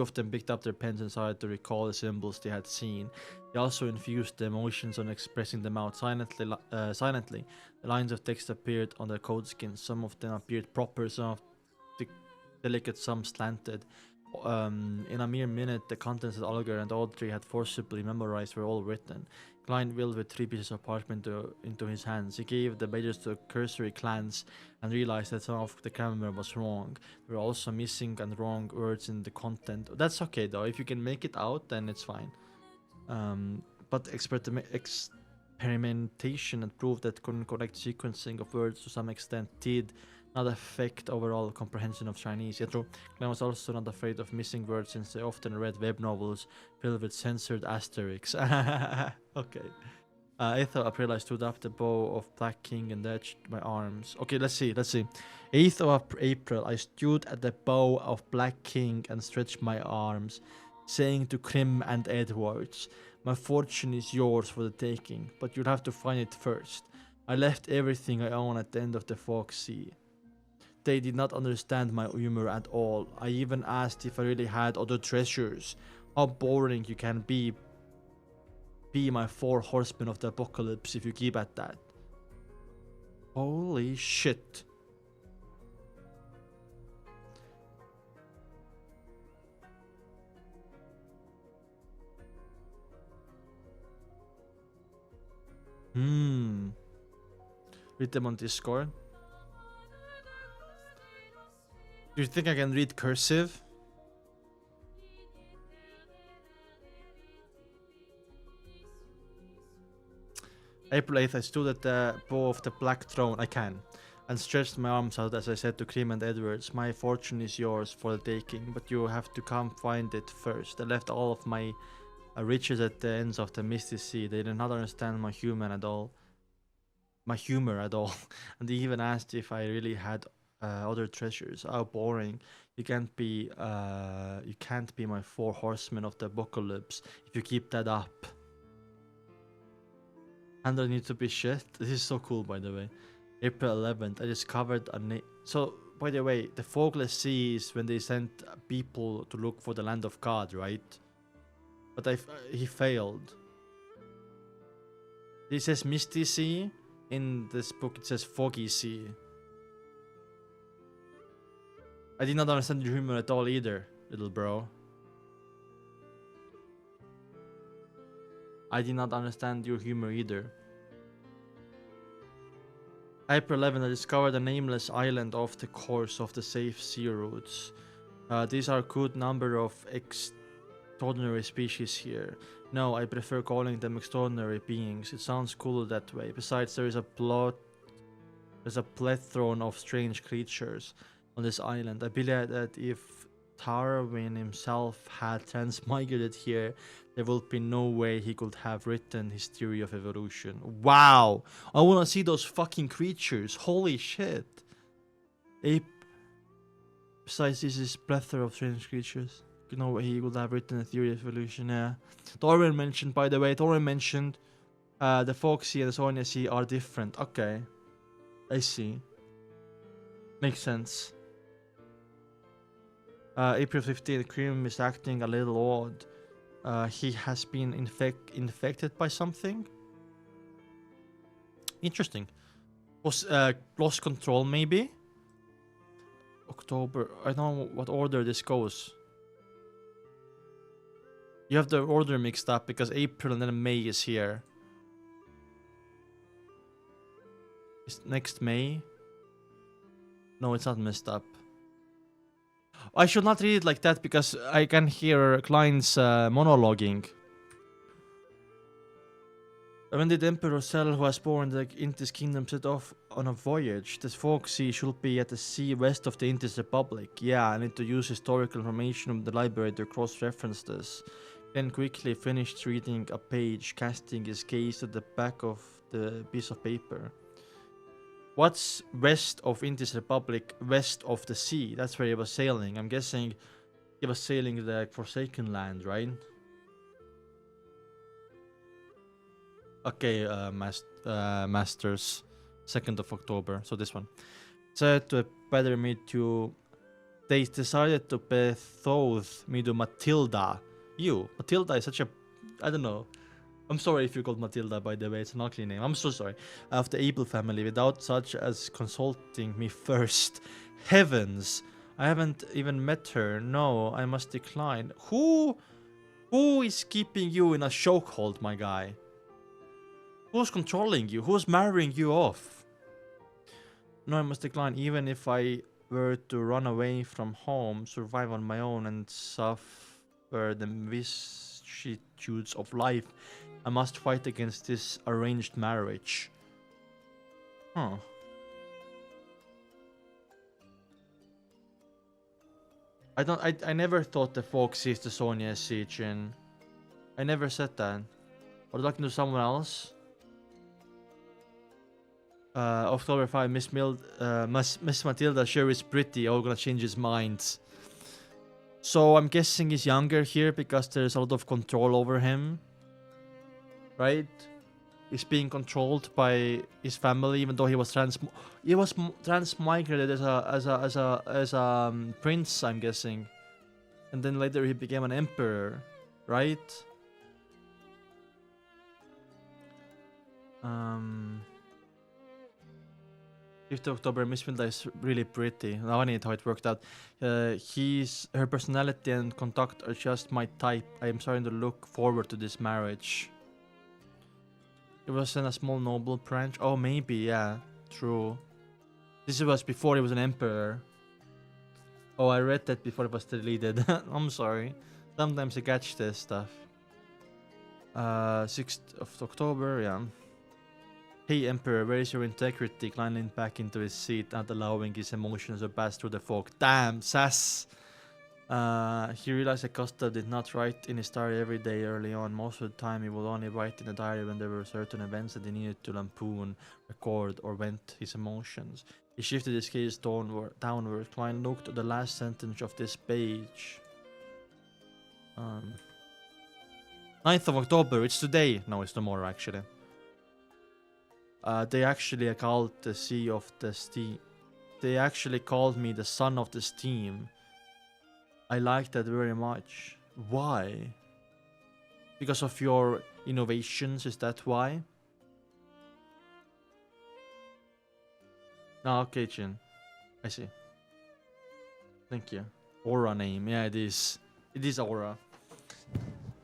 of them picked up their pens and started to recall the symbols they had seen. They also infused the emotions on expressing them out silently. The lines of text appeared on their coat skins. Some of them appeared proper, some of the delicate, some slanted. In a mere minute, the contents that Olger and Audrey had forcibly memorized were all written. Klein wheeled with 3 pieces of parchment into his hands. He gave the pages to a cursory glance and realized that some of the grammar was wrong. There were also missing and wrong words in the content. That's okay though, if you can make it out, then it's fine. But experimentation had proved that correct sequencing of words to some extent did not affect overall comprehension of Chinese. Yet Glenn was also not afraid of missing words since they often read web novels filled with censored asterisks. Okay. 8th of April, I stood up the bow of Black King and edged my arms. Okay, let's see. 8th of April, I stood at the bow of Black King and stretched my arms, saying to Krim and Edwards, my fortune is yours for the taking, but you'll have to find it first. I left everything I own at the end of the Fog Sea. They did not understand my humor at all. I even asked if I really had other treasures. How boring you can be my 4 horsemen of the apocalypse if you keep at that. Holy shit. Read them on Discord. Do you think I can read cursive? April 8th, I stood at the bow of the Black Throne. I can. And stretched my arms out as I said to Krim and Edwards, my fortune is yours for the taking, but you have to come find it first. I left all of my riches at the ends of the misty sea. They did not understand my humor at all. And they even asked if I really had other treasures. How boring. You can't be my 4 horsemen of the apocalypse if you keep that up. And I need to be shit. This is so cool, by the way. April 11th, I discovered a so, by the way, the Fogless Sea is when they sent people to look for the land of God, right? But he failed. He says Misty Sea. In this book, it says Foggy Sea. I did not understand your humor at all either, little bro. I did not understand your humor either. April 11, I discovered a nameless island off the course of the safe sea routes. These are a good number of extraordinary species here. No, I prefer calling them extraordinary beings. It sounds cooler that way. Besides, there's a plethora of strange creatures on this island. I believe that if Tarwin himself had transmigrated here, there would be no way he could have written his theory of evolution. Wow! I wanna see those fucking creatures. Holy shit. Besides, this is plethora of strange creatures. No way he would have written a theory of evolution, yeah. Torwin mentioned, by the way, the Fog Sea and the Sonia Sea are different. Okay. I see. Makes sense. April 15th, Krim is acting a little odd. He has been infected by something. Interesting. Was lost control maybe? October. I don't know what order this goes. You have the order mixed up because April and then May is here. Is next May? No, it's not messed up. I should not read it like that because I can hear clients monologuing. When did Emperor Cell, who was born in the Intis Kingdom, set off on a voyage? The Fog Sea should be at the sea west of the Intis Republic. Yeah, I need to use historical information from the library to cross-reference this. Then quickly finished reading a page, casting his gaze to the back of the piece of paper. What's west of Intis Republic, west of the sea? That's where he was sailing. I'm guessing he was sailing the Forsaken Land, right? Okay, Masters, 2nd of October. So this one. Said to better me to. They decided to betroth me to Matilda. Matilda is such a. I don't know. I'm sorry if you called Matilda, by the way. It's an ugly name. I'm so sorry. Of the Abel family, without such as consulting me first. Heavens! I haven't even met her. No, I must decline. Who is keeping you in a chokehold, my guy? Who's controlling you? Who's marrying you off? No, I must decline. Even if I were to run away from home, survive on my own, and suffer the vicissitudes of life, I must fight against this arranged marriage. Huh. I never thought the folk sees the Sonia siege in. I never said that. Are you talking to someone else? October 5, Miss Matilda sure is pretty. Oh, gonna change his mind. So I'm guessing he's younger here because there's a lot of control over him. Right? He's being controlled by his family, even though he was transmigrated as a prince, I'm guessing, and then later he became an emperor, right? 5th October, Miss Milda is really pretty. Now I need how it worked out. Her personality and conduct are just my type. I am starting to look forward to this marriage. It was in a small noble branch. Oh, maybe, yeah. True. This was before he was an emperor. Oh, I read that before it was deleted. I'm sorry. Sometimes I catch this stuff. 6th of October, yeah. Hey, Emperor, where is your integrity? Climbing back into his seat, not allowing his emotions to pass through the fog. Damn, sass! He realized that Gustav did not write in his diary every day early on. Most of the time he would only write in the diary when there were certain events that he needed to lampoon, record, or vent his emotions. He shifted his gaze downward. Klein looked at the last sentence of this page. 9th of October, it's today. No, it's tomorrow actually. They actually called the sea of the steam. They actually called me the son of the steam. I like that very much. Why? Because of your innovations, is that why? Ah, okay, Jin. I see. Thank you. Aura name. Yeah, it is. It is Aura.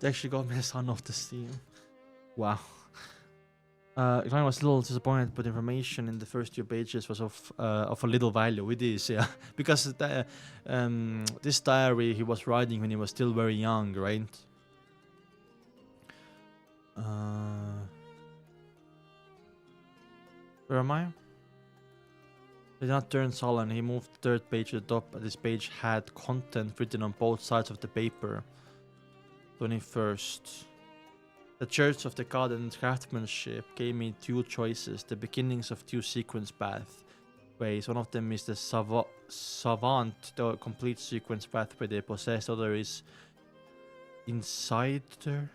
They actually got me the son of the steam. Wow. Klein was a little disappointed, but information in the first few pages was of a little value. It is, yeah, because this diary he was writing when he was still very young, right? Where am I? He did not turn sullen. He moved the third page to the top. This page had content written on both sides of the paper. 21st. The Church of the God and Craftsmanship gave me two choices, the beginnings of two sequence pathways. One of them is the Savant, the complete sequence pathway they possess. The other is Insider?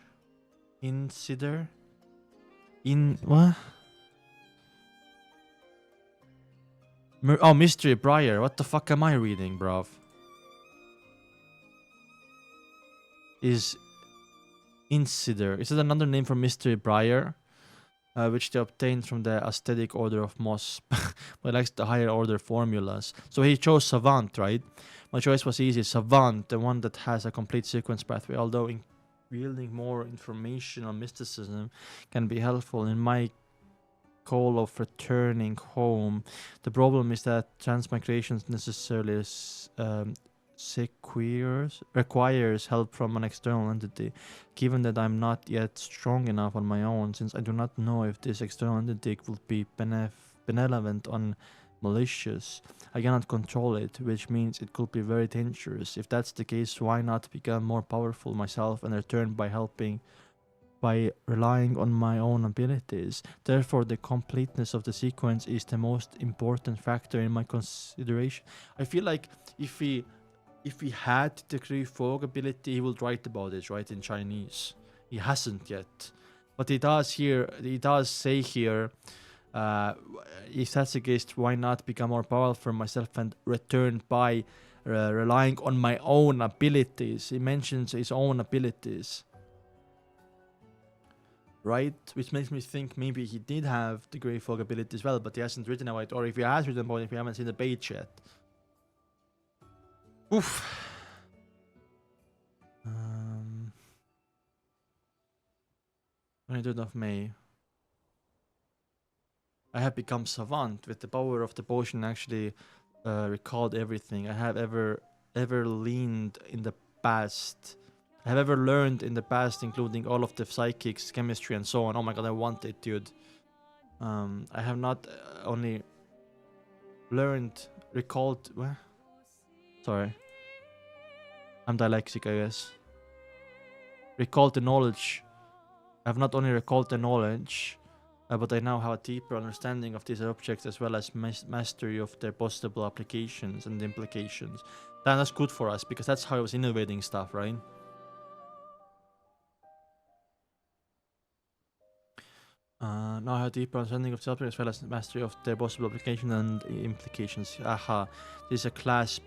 What? Mystery Briar. What the fuck am I reading, bruv? Is Insider. Is it another name for Mystery Briar? Which they obtained from the aesthetic order of Moss. But likes the higher order formulas. So he chose Savant, right? My choice was easy. Savant, the one that has a complete sequence pathway. Although wielding more information on mysticism can be helpful in my goal of returning home. The problem is that transmigrations necessarily requires help from an external entity. Given that I'm not yet strong enough on my own, since I do not know if this external entity will be benevolent or malicious, I cannot control it, which means it could be very dangerous. If that's the case, why not become more powerful myself and return by relying on my own abilities? Therefore, the completeness of the sequence is the most important factor in my consideration. I feel like if he had the Kree Fog ability, he would write about it, right, in Chinese. He hasn't yet. But he does say here, If that's the case, why not become more powerful for myself and return by relying on my own abilities? He mentions his own abilities, right? Which makes me think maybe he did have the Grey Fog ability as well, but he hasn't written about it, or if he has written about it, if we haven't seen the page yet. Oof. 23rd of May. I have become savant with the power of the potion. Actually, recalled everything I have ever leaned in the past. I have ever learned in the past, including all of the psychics, chemistry, and so on. Oh my god, I want it, dude. I have not only learned, recalled. What? Sorry, I'm dyslexic, I guess. Recalled the knowledge. I have not only recalled the knowledge, but I now have a deeper understanding of these objects as well as mastery of their possible applications and implications. That's good for us because that's how I was innovating stuff, right? Now I have a deeper understanding of the object as well as mastery of their possible application and implications. Aha, this is a class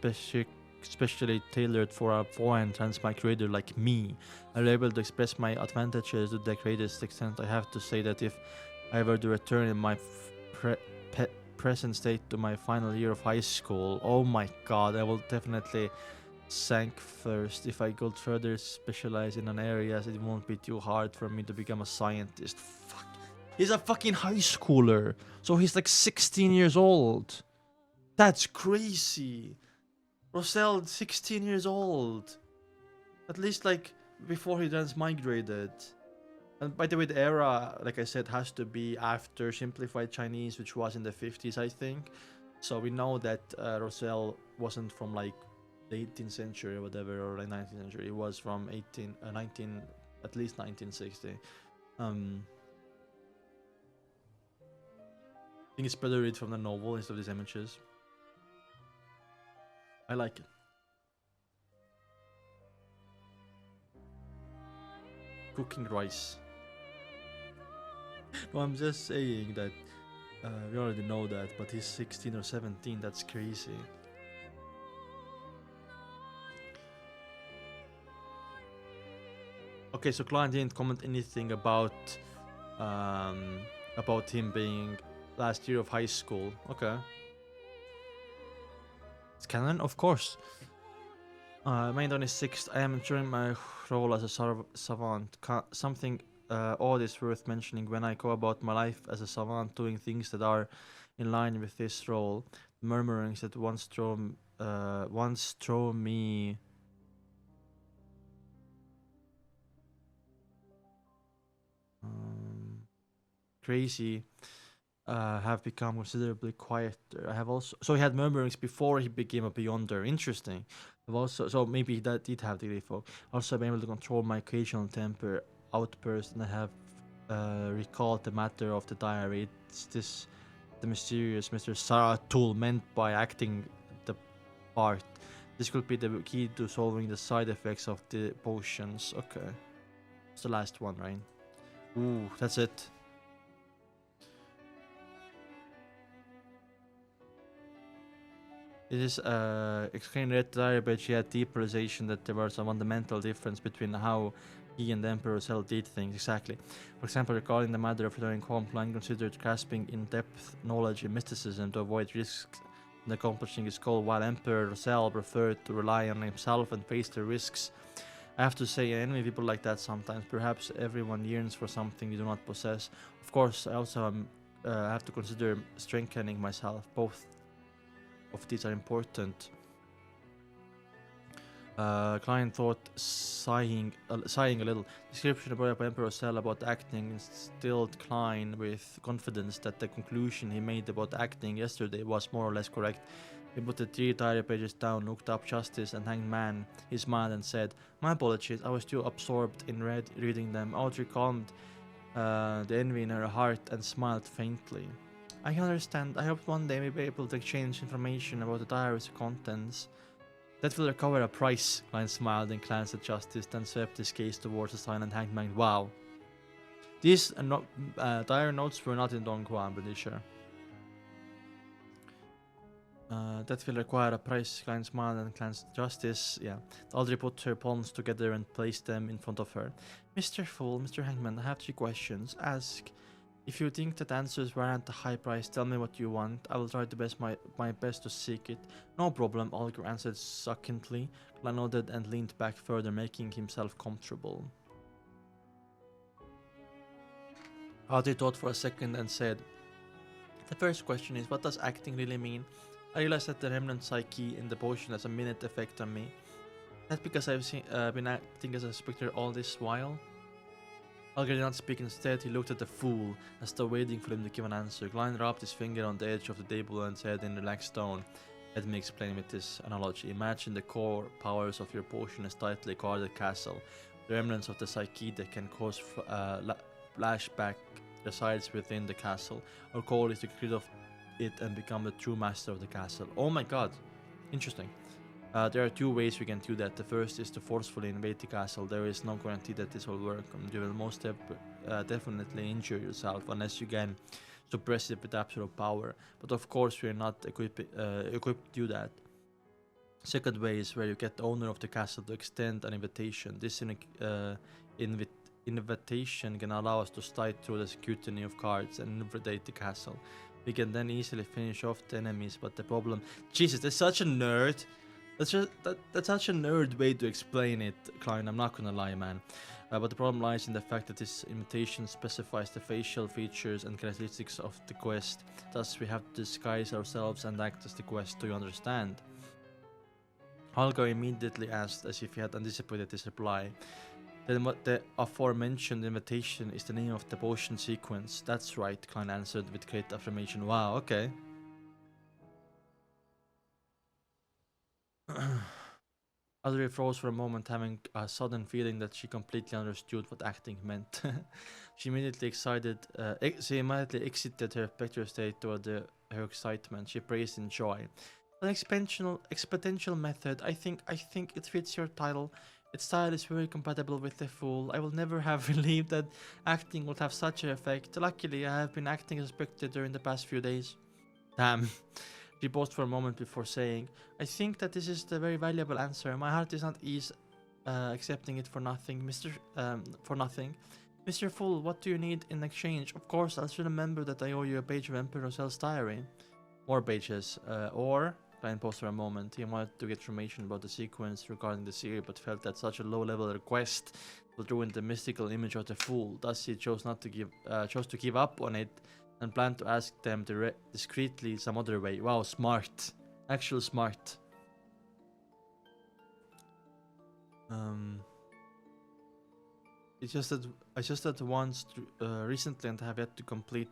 specially tailored for a foreign transmigrator like me. I'm able to express my advantages to the greatest extent. I have to say that if I were to return in my present state to my final year of high school, oh my god, I will definitely sank first. If I could further specialize in an area, it won't be too hard for me to become a scientist. Fuck. He's a fucking high schooler, so he's like 16 years old. That's crazy. Rosell, 16 years old. At least like before he transmigrated. And by the way, the era, like I said, has to be after Simplified Chinese, which was in the 50s, I think. So we know that Rosell wasn't from like the 18th century or whatever, or like 19th century. It was from at least 1960. I think it's better to read from the novel instead of these images. I like it. Cooking rice. No, I'm just saying that we already know that, but he's 16 or 17. That's crazy. Okay, so Klein didn't comment anything about him being last year of high school. Okay. It's canon, of course. May 26th, I am enjoying my role as a savant. Something odd is worth mentioning when I go about my life as a savant, doing things that are in line with this role. Murmurings that once drove me crazy. Have become considerably quieter. I have also, so he had murmurings before he became a Beyonder. Interesting. I've also, so maybe that did have the Grey Fog. Also, I've been able to control my occasional temper outburst, and I have recalled the matter of the diary. It's this the mysterious Mr. Saratul meant by acting the part. This could be the key to solving the side effects of the potions. Okay, it's the last one, right? Ooh, that's it. It is explained read diary, but she had deep realization that there was a fundamental difference between how he and the Emperor Cell did things. Exactly. For example, regarding the matter of returning home, Klein considered grasping in-depth knowledge in mysticism to avoid risks in accomplishing his goal, while Emperor Cell preferred to rely on himself and face the risks. I have to say, I envy people like that sometimes. Perhaps everyone yearns for something you do not possess. Of course, I also have to consider strengthening myself. Both of these are important. Klein thought, sighing a little. Description about Emperor Cell about acting instilled Klein with confidence that the conclusion he made about acting yesterday was more or less correct. He put the 3 diary pages down, looked up Justice and Hanged Man. He smiled and said, "My apologies, I was too absorbed in reading them." Audrey calmed the envy in her heart and smiled faintly. I can understand. I hope one day we'll be able to exchange information about the diary's contents. That will recover a price. Klein smiled and glanced at Justice, then swept his gaze towards the silent Hanged Man. Wow. These dire notes were not in Donghua, I'm pretty sure. That will require a price. Klein smiled and glanced justice. Yeah. Audrey put her palms together and placed them in front of her. Mr. Fool, Mr. Hangman, I have 3 questions. Ask. If you think that answers warrant a high price, tell me what you want. I will try my best to seek it. No problem, Olger answered succinctly. Klein nodded and leaned back further, making himself comfortable. Audrey thought for a second and said, the first question is, what does acting really mean? I realized that the remnant psyche in the potion has a minute effect on me. That's because I've been acting as a spectre all this while? Alger did not speak. Instead, he looked at the fool, as though waiting for him to give an answer. Klein rubbed his finger on the edge of the table and said in a relaxed tone, let me explain with this analogy. Imagine the core powers of your potion as tightly guarded castle. The remnants of the psyche that can cause flashback resides within the castle. Our goal is to get rid of it and become the true master of the castle. Oh my god. Interesting. There are 2 ways we can do that. The first is to forcefully invade the castle. There is no guarantee that this will work. You will most definitely injure yourself unless you can suppress it with absolute power. But of course we are not equipped to do that. Second way is where you get the owner of the castle to extend an invitation. This invitation can allow us to slide through the scrutiny of cards and infiltrate the castle. We can then easily finish off the enemies, but the problem... Jesus, that's such a nerd! That's such a nerd way to explain it, Klein, I'm not gonna lie, man. But the problem lies in the fact that this invitation specifies the facial features and characteristics of the quest. Thus, we have to disguise ourselves and act as the quest. Do you understand? Holger immediately asked, as if he had anticipated this reply. Then what the aforementioned invitation is the name of the potion sequence. That's right, Klein answered with great affirmation. Wow, okay. Audrey froze for a moment, having a sudden feeling that she completely understood what acting meant. She immediately exited her spectre state toward her excitement. She praised in joy. An exponential method. I think it fits your title. Its style is very compatible with the fool. I will never have believed that acting would have such an effect. Luckily, I have been acting as a spectre during the past few days. Damn. She paused for a moment before saying, I think that this is the very valuable answer. My heart is not ease accepting it for nothing. Mr. Fool, what do you need in exchange? Of course, I'll still remember that I owe you a page of Emperor Cell's diary. More pages. Klein paused for a moment. He wanted to get information about the sequence regarding the series, but felt that such a low-level request would ruin the mystical image of the fool. Thus, he chose to give up on it and planned to ask them discreetly some other way. Wow, smart. Actual smart. It's just that I just had once recently and have yet to complete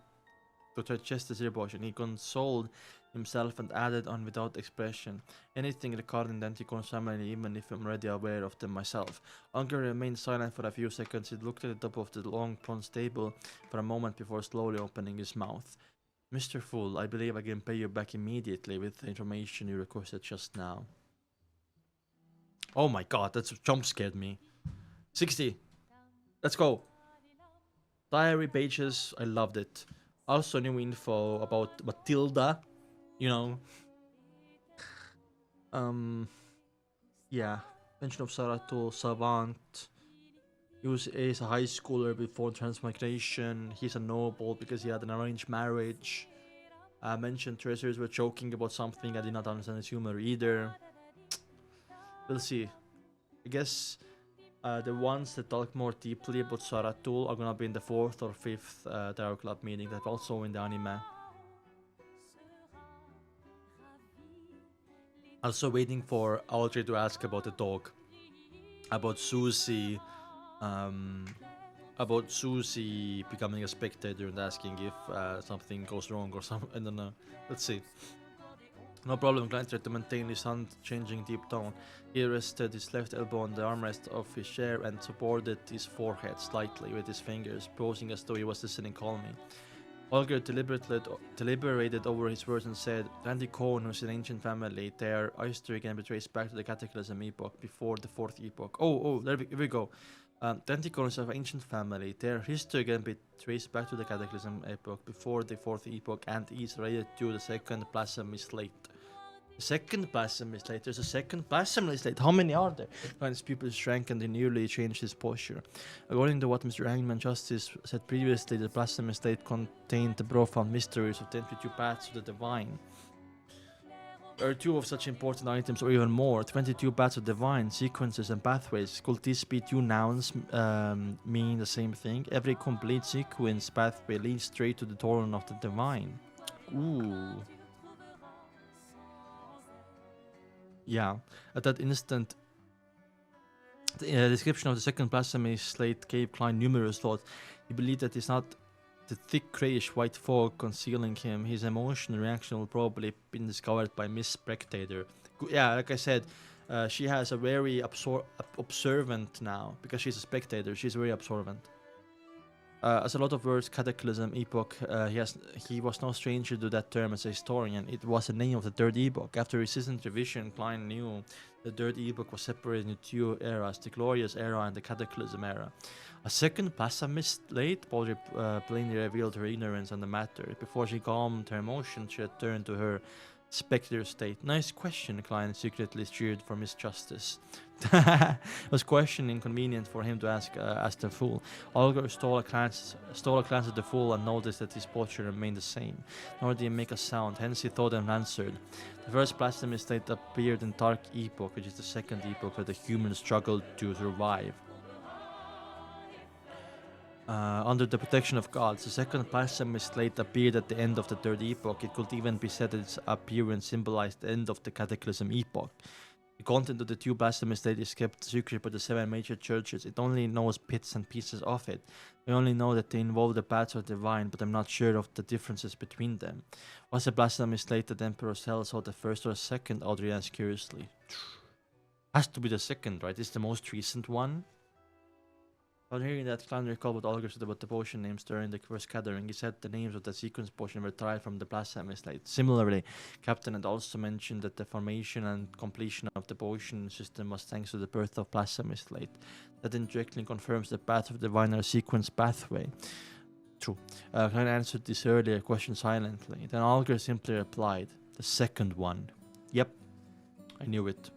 to digest the zero potion. He consoled himself and added on without expression. Anything regarding the Anticorn's family, even if I'm already aware of them myself. Unger remained silent for a few seconds. He looked at the top of the long bronze table for a moment before slowly opening his mouth. Mr. Fool, I believe I can pay you back immediately with the information you requested just now. Oh my god, that jump scared me. 60. Let's go. Diary pages, I loved it. Also new info about Matilda, you know. Yeah. Mention of Saratul, savant. He is a high schooler before transmigration. He's a noble because he had an arranged marriage. Mentioned treasures were joking about something. I did not understand his humor either. We'll see. I guess the ones that talk more deeply about Saratul are gonna be in the 4th or 5th Tarot Club meeting. That's also in the anime. Also waiting for Audrey to ask about the dog. About Susie. About Susie becoming a spectator and asking if something goes wrong or something. I don't know. Let's see. No problem, Klein tried to maintain his unchanging deep tone. He rested his left elbow on the armrest of his chair and supported his forehead slightly with his fingers, posing as though he was listening calmly. Olger deliberated over his words and said, Randy Cohn was an ancient family. Their history can be traced back to the Cataclysm epoch, before the 4th epoch. Oh, there we go. The Anticonus of ancient family. Their history can be traced back to the Cataclysm epoch, before the fourth epoch, and is related to the second blasphemy slate. The second blasphemy slate. There's a second blasphemy slate. How many are there? Kindness people shrank and they nearly changed his posture. According to what Mr. Hangman Justice said previously, the blasphemy slate contained the profound mysteries of 22 paths to the divine. There are two of such important items, or even more. 22 paths of divine, sequences and pathways. Could these be two nouns mean the same thing? Every complete sequence pathway leads straight to the throne of the divine. Ooh. Yeah, at that instant, the description of the second blasphemy slate gave Klein numerous thoughts. He believed that it's not the thick grayish white fog concealing him. His emotional reaction will probably been discovered by Miss Spectator. Yeah, like I said, she has a very observant now, because she's a spectator. She's very observant. As a lot of words, cataclysm, epoch, he was no stranger to that term as a historian. It was the name of the third epoch. After recent revision, Klein knew the third epoch was separated into two eras, the glorious era and the cataclysm era. A second blasphemous slate plainly revealed her ignorance on the matter. Before she calmed her emotions, she returned to her spectator state. Nice question, Klein secretly cheered for Miss Justice. It was question inconvenient for him to ask the fool. Olga stole a glance at the fool and noticed that his posture remained the same, nor did he make a sound. Hence he thought and answered. The first blasphemy slate appeared in Dark Epoch, which is the second epoch where the humans struggled to survive. Under the protection of gods, the second blasphemy slate appeared at the end of the third epoch. It could even be said that its appearance symbolized the end of the cataclysm epoch. The content of the two blasphemy slates is kept secret by the 7 major churches. It only knows bits and pieces of it. We only know that they involve the paths of the divine, but I'm not sure of the differences between them. Was the blasphemy slate that Emperor Cell saw the first or the second? Audrey asked curiously. Has to be the second, right? It's the most recent one. On hearing that, Klein recalled what Olga said about the potion names during the first gathering. He said the names of the sequence potion were derived from the blasphemy slate. Similarly, Captain had also mentioned that the formation and completion of the potion system was thanks to the birth of blasphemy slate. That indirectly confirms the path of the diviner sequence pathway. True. Klein answered this earlier question silently. Then Olga simply replied, the second one. Yep, I knew it.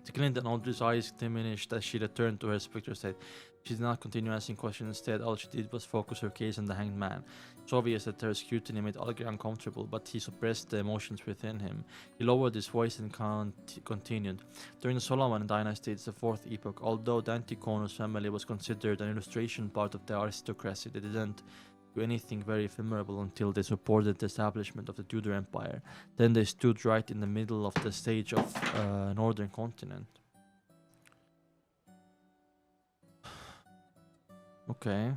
The glint in Audrey's eyes diminished as she returned to her spectre state. She did not continue asking questions. Instead, all she did was focus her gaze on the hanged man. It's obvious that her scrutiny made Olga uncomfortable, but he suppressed the emotions within him. He lowered his voice and continued. During the Solomon dynasty, it's the fourth epoch. Although the Anticonus family was considered an illustration part of the aristocracy, they didn't do anything very ephemeral until they supported the establishment of the Tudor Empire. Then they stood right in the middle of the stage of northern continent. Okay.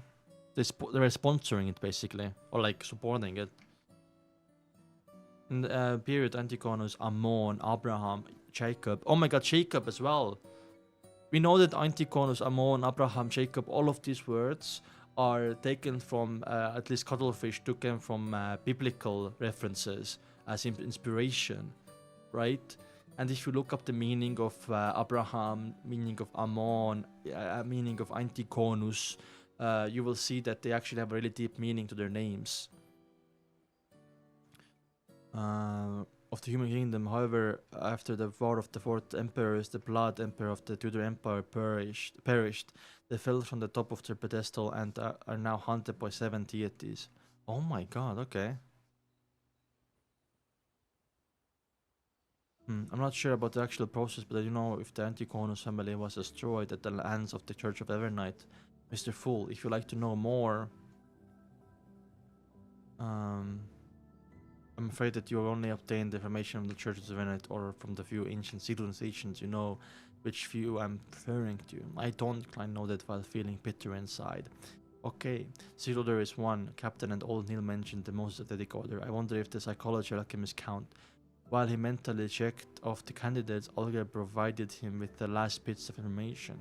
They were sponsoring it basically, or like supporting it. In the period, Anticonus, Ammon, Abraham, Jacob. Oh my god, Jacob as well. We know that Anticonus, Ammon, Abraham, Jacob, all of these words are taken from, at least Cuttlefish took them from biblical references as inspiration, right? And if you look up the meaning of Abraham, meaning of Ammon, meaning of Anticonus, you will see that they actually have a really deep meaning to their names. Of the human kingdom, however, after the war of the fourth emperors, the blood emperor of the Tudor Empire perished. They fell from the top of their pedestal and are now haunted by 7 deities. Oh my god, okay. I'm not sure about the actual process, but I do know if the Anticonus family was destroyed at the hands of the Church of Evernight. Mr. Fool, if you'd like to know more, I'm afraid that you will only obtain the information from the Church of Evernight or from the few ancient civilizations you know, which few I'm referring to. I don't know that while feeling bitter inside. Okay, Secret Order is 1. Captain and Old Neil mentioned the most athletic order. I wonder if the psychology alchemists count. While he mentally checked off the candidates, Olga provided him with the last bits of information.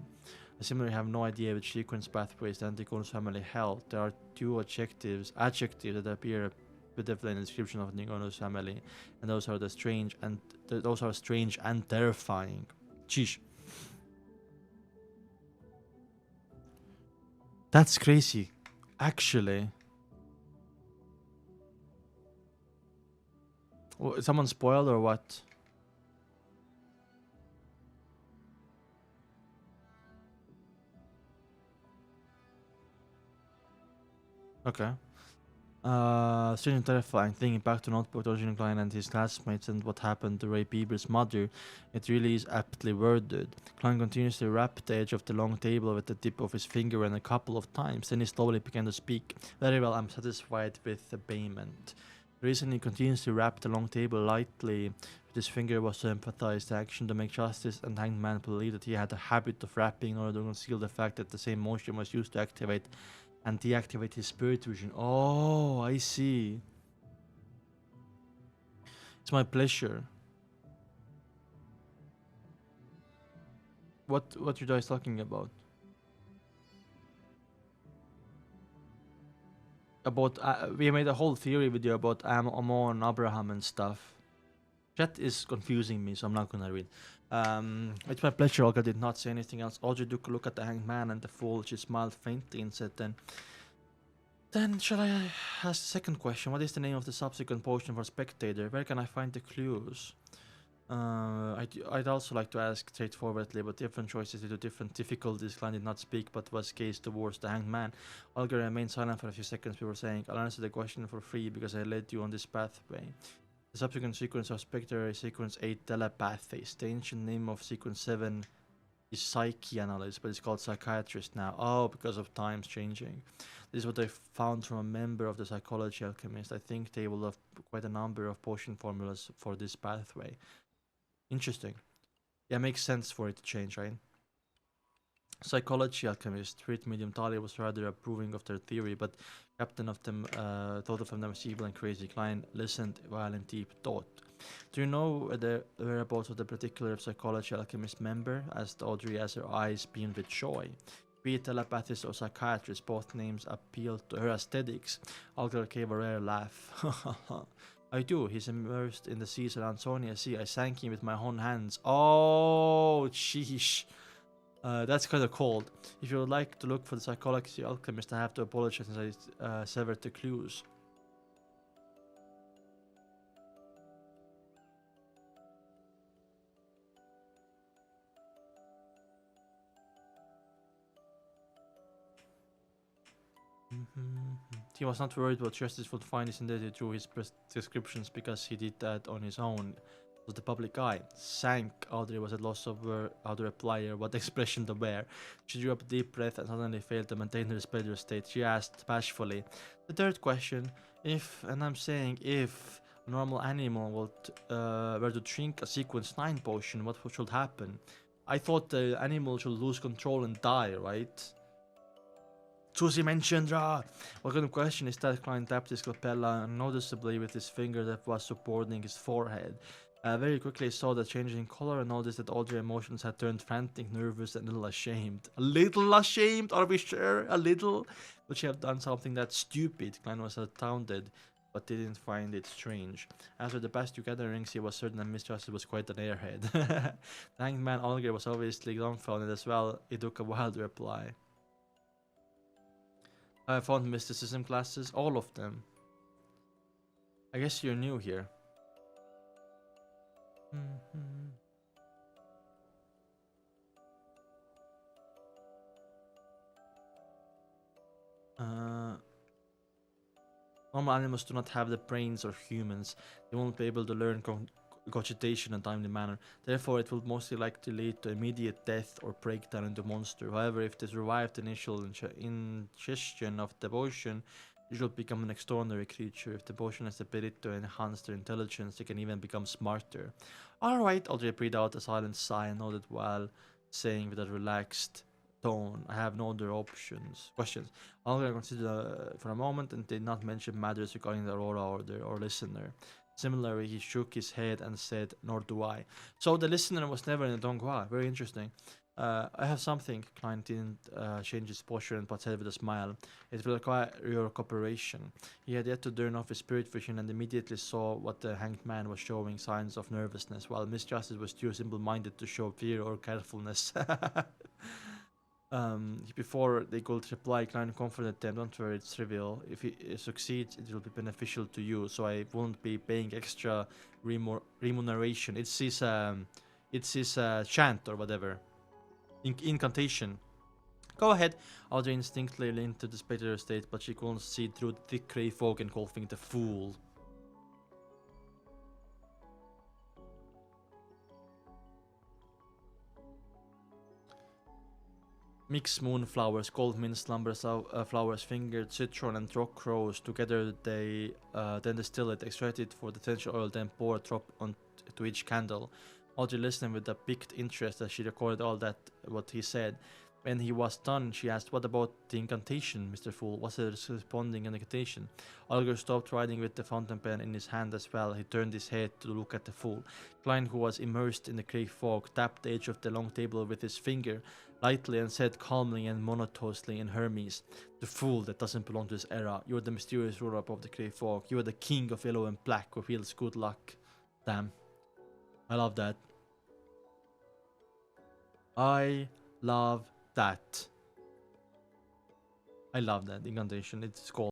I similarly have no idea which sequence pathways the Anticonus family held. There are 2 adjectives that appear beautifully in the description of the Anticonus family, and those are strange and terrifying. Sheesh. That's crazy. Actually. Someone spoiled or what? Okay. Strange and terrifying. Thinking back to Notebook, Original Klein and his classmates and what happened to Ray Bieber's mother, it really is aptly worded. Klein continuously rapped the edge of the long table with the tip of his finger and a couple of times, then he slowly began to speak. Very well, I'm satisfied with the payment. The reason he continuously rapped the long table lightly with his finger was to emphasize the action to make justice, and Hanged Man believed that he had a habit of rapping in order to conceal the fact that the same motion was used to activate and deactivate his spirit vision. Oh, I see. It's my pleasure. What you guys talking about? About we made a whole theory video about Amon, Abraham, and stuff. Chat is confusing me, so I'm not gonna read. It's my pleasure. Olga did not say anything else. Audrey took a look at the hanged man and the fool. She smiled faintly and said, Then shall I ask the second question? What is the name of the subsequent potion for spectator? Where can I find the clues? I'd also like to ask straightforwardly, but different choices due to different difficulties. Klein did not speak, but was gazed towards the hanged man. Olga remained silent for a few seconds before saying, I'll answer the question for free because I led you on this pathway. The subsequent sequence of Spectre is sequence 8 telepathies. The ancient name of sequence 7 is psychoanalyst, but it's called psychiatrist now. Oh, because of times changing. This is what I found from a member of the psychology alchemist. I think they will have quite a number of potion formulas for this pathway. Interesting. Yeah, makes sense for it to change, right? Psychology alchemist, Street Medium Talia was rather approving of their theory, but captain of them thought of them as evil and crazy. Klein listened while in deep thought. Do you know the whereabouts of the particular psychology alchemist member? Asked Audrey as her eyes beamed with joy. Be it telepathist or psychiatrist, both names appealed to her aesthetics. Algar gave a rare laugh. I do. He's immersed in the seas around Sonia Sea. I sank him with my own hands. Oh, sheesh. That's kind of cold. If you would like to look for the psychology alchemist, I have to apologize since I severed the clues. He was not worried about justice would find his identity through his prescriptions because he did that on his own. It was the public eye. Sank. Audrey was at loss of how to reply or what expression to wear. She drew up a deep breath and suddenly failed to maintain her spectral state. She asked bashfully, the third question, if, and I'm saying if, a normal animal were to drink a sequence 9 potion, what should happen? I thought the animal should lose control and die, right? Susie mentioned, what kind of question is that? Klein tapped his lapella noticeably with his finger that was supporting his forehead. Very quickly saw the change in color and noticed that all their emotions had turned frantic, nervous, and a little ashamed. A little ashamed? Are we sure? A little? Would she have done something that stupid? Klein was astounded, but didn't find it strange. After the past 2 gatherings, he was certain that Miss Justice was quite an airhead. The hanged man Olger was obviously dumbfounded as well. It took a while to reply. I found mysticism classes, all of them. I guess you're new here. Normal animals do not have the brains of humans. They won't be able to learn cogitation in a timely manner. Therefore, it will mostly likely lead to immediate death or breakdown into monster. However, if they survive the initial ingestion of the potion, they will become an extraordinary creature. If the potion has the ability to enhance their intelligence, they can even become smarter. Alright, Audrey breathed out a silent sigh and nodded while saying with a relaxed tone, I have no other questions. Olga considered for a moment and did not mention matters regarding the Aurora or listener. Similarly, he shook his head and said, nor do I. So the listener was never in the Donghua. Very interesting. I have something. Klein didn't change his posture but said with a smile. It will require your cooperation. He had yet to turn off his spirit vision and immediately saw what the hanged man was showing signs of nervousness, while Miss Justice was too simple-minded to show fear or carefulness. Before they could reply, Klein comforted them, don't worry, it's trivial. If he succeeds, it will be beneficial to you, so I won't be paying extra remuneration. It's his chant or whatever. Incantation. Go ahead. Audrey instinctively leaned to the spectator state, but she couldn't see through the thick grey fog, engulfing the fool. Mixed moonflowers, gold mint slumbers, flowers fingered, citron and rock rose. Together they then distill it, extract it for the essential oil, then pour a drop onto each candle. Audrey listened with a piqued interest as she recorded all that what he said. When he was done, she asked, "What about the incantation, Mr. Fool? Was it a responding incantation?" Olger stopped writing with the fountain pen in his hand as well. He turned his head to look at the fool. Klein, who was immersed in the grey fog, tapped the edge of the long table with his finger lightly and said calmly and monotonously in Hermes, "The fool that doesn't belong to this era. You are the mysterious ruler above the grey fog. You are the king of yellow and black who wields good luck." Damn. I love that. I love that. I love that incantation. It's called